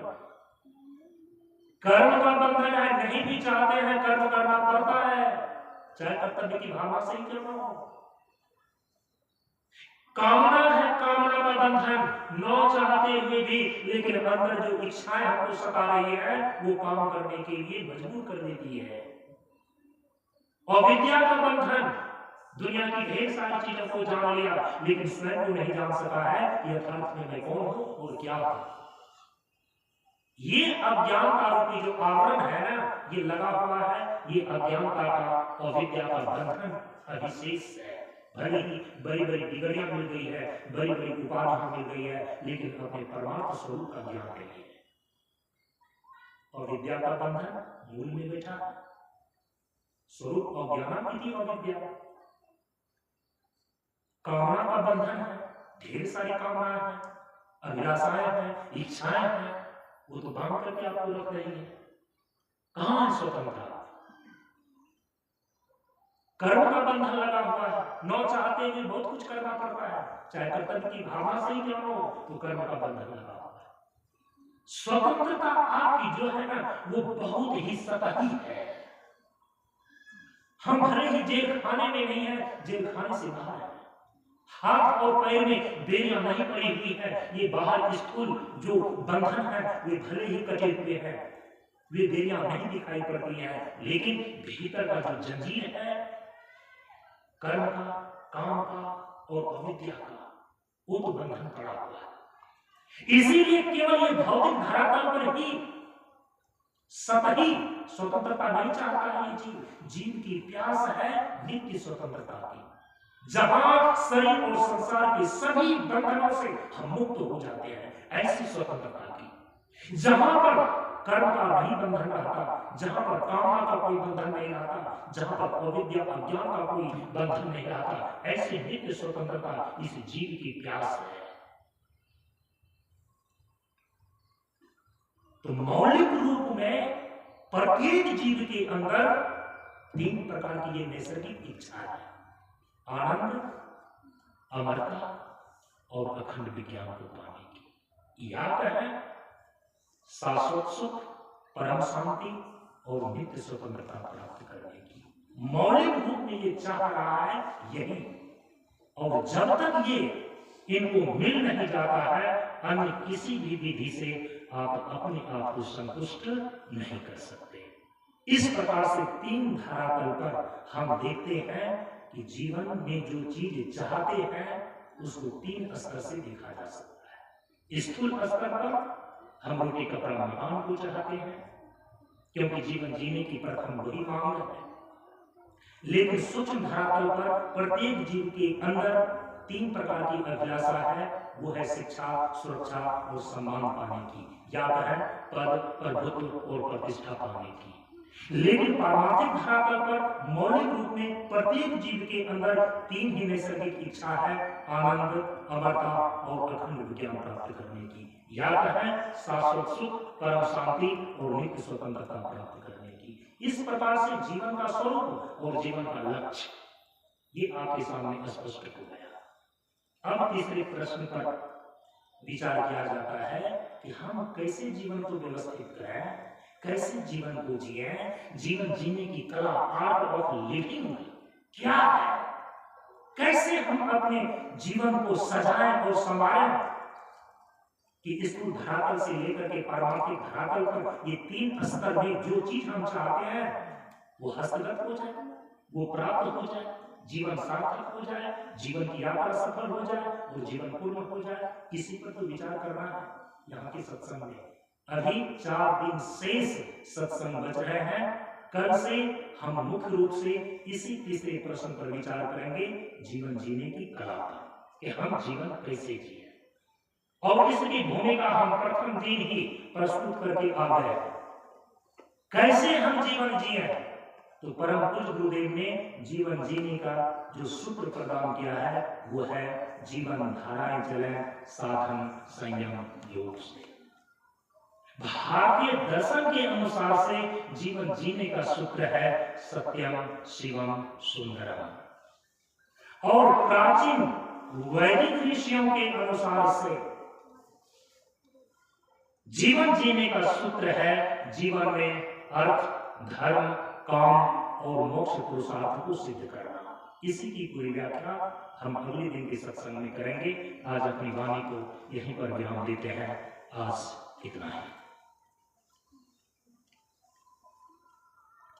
कर्म का बंधन है, नहीं भी चाहते हैं कर्म करना पड़ता है, चाहे कर्तव्य की भावना से ही क्यों न हो। कामना है, कामना का बंधन, न चाहते हुए भी, लेकिन अंदर जो इच्छाएं हमको सता रही है वो काम करने के लिए मजबूर कर देती है। और विद्या का बंधन, दुनिया की ढेर सारी चीजों को जान लिया लेकिन स्वयं को नहीं जान सका है कि यथार्थ में मैं कौन हूं और क्या हूं। ये अज्ञानता रूपी जो आवरण है ना, ये लगा हुआ है, ये अज्ञानता का और विद्या का बंधन अभिशेष है। भले ही बड़ी बड़ी बिगड़ियां मिल गई है, बड़ी बड़ी उपाधियां मिल गई है, लेकिन अपने परमात्मा स्वरूप का ज्ञान नहीं है। और विद्या का बंधन मूल में बैठा है, स्वरूप और ज्ञान की और विद्या। कामना का बंधन है, ढेर सारी कामनाएं हैं, अभिलाषाएं हैं, इच्छाएं हैं, वो तो बांध करके आपको रख रही है। कहां है स्वतंत्रता? कर्म का बंधन लगा हुआ है, न चाहते हुए बहुत कुछ करना पड़ता है, चाहे कर्तव्य की भावना से ही क्यों हो, तो कर्म का बंधन लगा हुआ है। स्वतंत्रता आपकी जो है ना वो बहुत ही सतही है। हम भले ही जेल खाने में नहीं है, जेल खाने से बाहर है, हाथ और पैर में बेलियां नहीं पड़ी हुई है, ये बाहर स्थूल जो बंधन है वे भले ही कटे हुए हैं, वे बेलियां नहीं दिखाई पड़ती हैं, लेकिन भीतर का जो जंजीर है कर्म का, काम का और अविद्या का, वो तो बंधन पड़ा हुआ है। इसीलिए केवल ये भौतिक धरातल पर ही सतही स्वतंत्रता नहीं चाहता है ये जीव की प्यास है नित्य स्वतंत्रता की, जहां शरीर और संसार के सभी बंधनों से हम मुक्त हो जाते हैं, ऐसी स्वतंत्रता की, जहां पर कर्म का नहीं बंधन रहता, जहां पर कामना का कोई बंधन नहीं रहता, जहां पर अविद्या अज्ञान का कोई बंधन नहीं रहता, ऐसी नित्य स्वतंत्रता इस जीव की प्यास है। तो मौलिक रूप में प्रत्येक जीव के अंदर तीन प्रकार की ये नैसर्गिक इच्छा है, आनंद, अमरता और अखंड विज्ञान को पाने की, या कहें शाश्वत सुख, परम शांति और नित्य स्वतंत्रता प्राप्त करने की। मौलिक रूप में ये चाह रहा है यही, और जब तक ये इनको मिल नहीं जाता है, अन्य किसी भी विधि से आप अपने आप को संतुष्ट नहीं कर सकते। इस प्रकार से तीन धरातल पर हम देखते हैं कि जीवन में जो चीज चाहते हैं उसको तीन स्तर से देखा जा सकता है। स्थूल स्तर पर हम रोटी कपड़ा मकान को चाहते हैं, क्योंकि जीवन जीने की प्रथम वही मांग है। लेकिन सूक्ष्म धरातल पर प्रत्येक जीव के अंदर तीन प्रकार की अभिलाषा है, वो है शिक्षा, सुरक्षा और सम्मान पाने की, या कहें पद, प्रभुत्व और प्रतिष्ठा पाने की। लेकिन पारमार्थिक धरातल पर मौलिक रूप में प्रत्येक जीव के अंदर तीन ही नैसर्गिक इच्छा है, आनंद, अमरता और अखंड विज्ञान प्राप्त करने की, या कहें शाश्वत सुख, परम शांति और नित्य स्वतंत्रता प्राप्त करने की। इस प्रकार से जीवन का स्वरूप और जीवन का लक्ष्य ये आपके सामने स्पष्ट हो गया। अब तीसरे प्रश्न पर विचार किया जाता है कि हम कैसे जीवन को व्यवस्थित करें, कैसे जीवन को जिए, जीवन जीने की कला, आर्ट ऑफ लिविंग क्या है, कैसे हम अपने जीवन को सजाएं और संवारें कि स्थूल धरातल से लेकर के पारमार्थिक धरातल पर ये तीन स्तर में जो चीज हम चाहते हैं वो हस्तगत हो जाए, वो प्राप्त हो जाए। जीवन सार्थक हो जाए, जीवन की यात्रा सफल हो जाए, वो जीवन पूर्ण हो जाए, इसी पर तो विचार करना है यहाँ के सत्संग में। अभी 4 दिन शेष सत्संग बच रहे हैं। कल से हम मुख्य रूप से इसी तीसरे प्रश्न पर विचार करेंगे, जीवन जीने की कला पर, कि हम जीवन कैसे जिए, और इसकी भूमिका हम प्रथम दिन ही प्रस्तुत करके आ गए। कैसे हम जीवन जिए, तो परम पूज्य गुरुदेव ने जीवन जीने का जो सूत्र प्रदान किया है वो है जीवन धाराएं चले साधन संयम योग से। भारतीय दर्शन के अनुसार से जीवन जीने का सूत्र है सत्यम शिवम सुंदरम, और प्राचीन वैदिक ऋषियों के अनुसार से जीवन जीने का सूत्र है जीवन में अर्थ, धर्म, काम और मोक्ष पुरुषार्थ को सिद्ध करना। इसी की पूरी व्याख्या हम अगले दिन के सत्संग में करेंगे। आज अपनी वाणी को यहीं पर विराम देते हैं। आज इतना ही।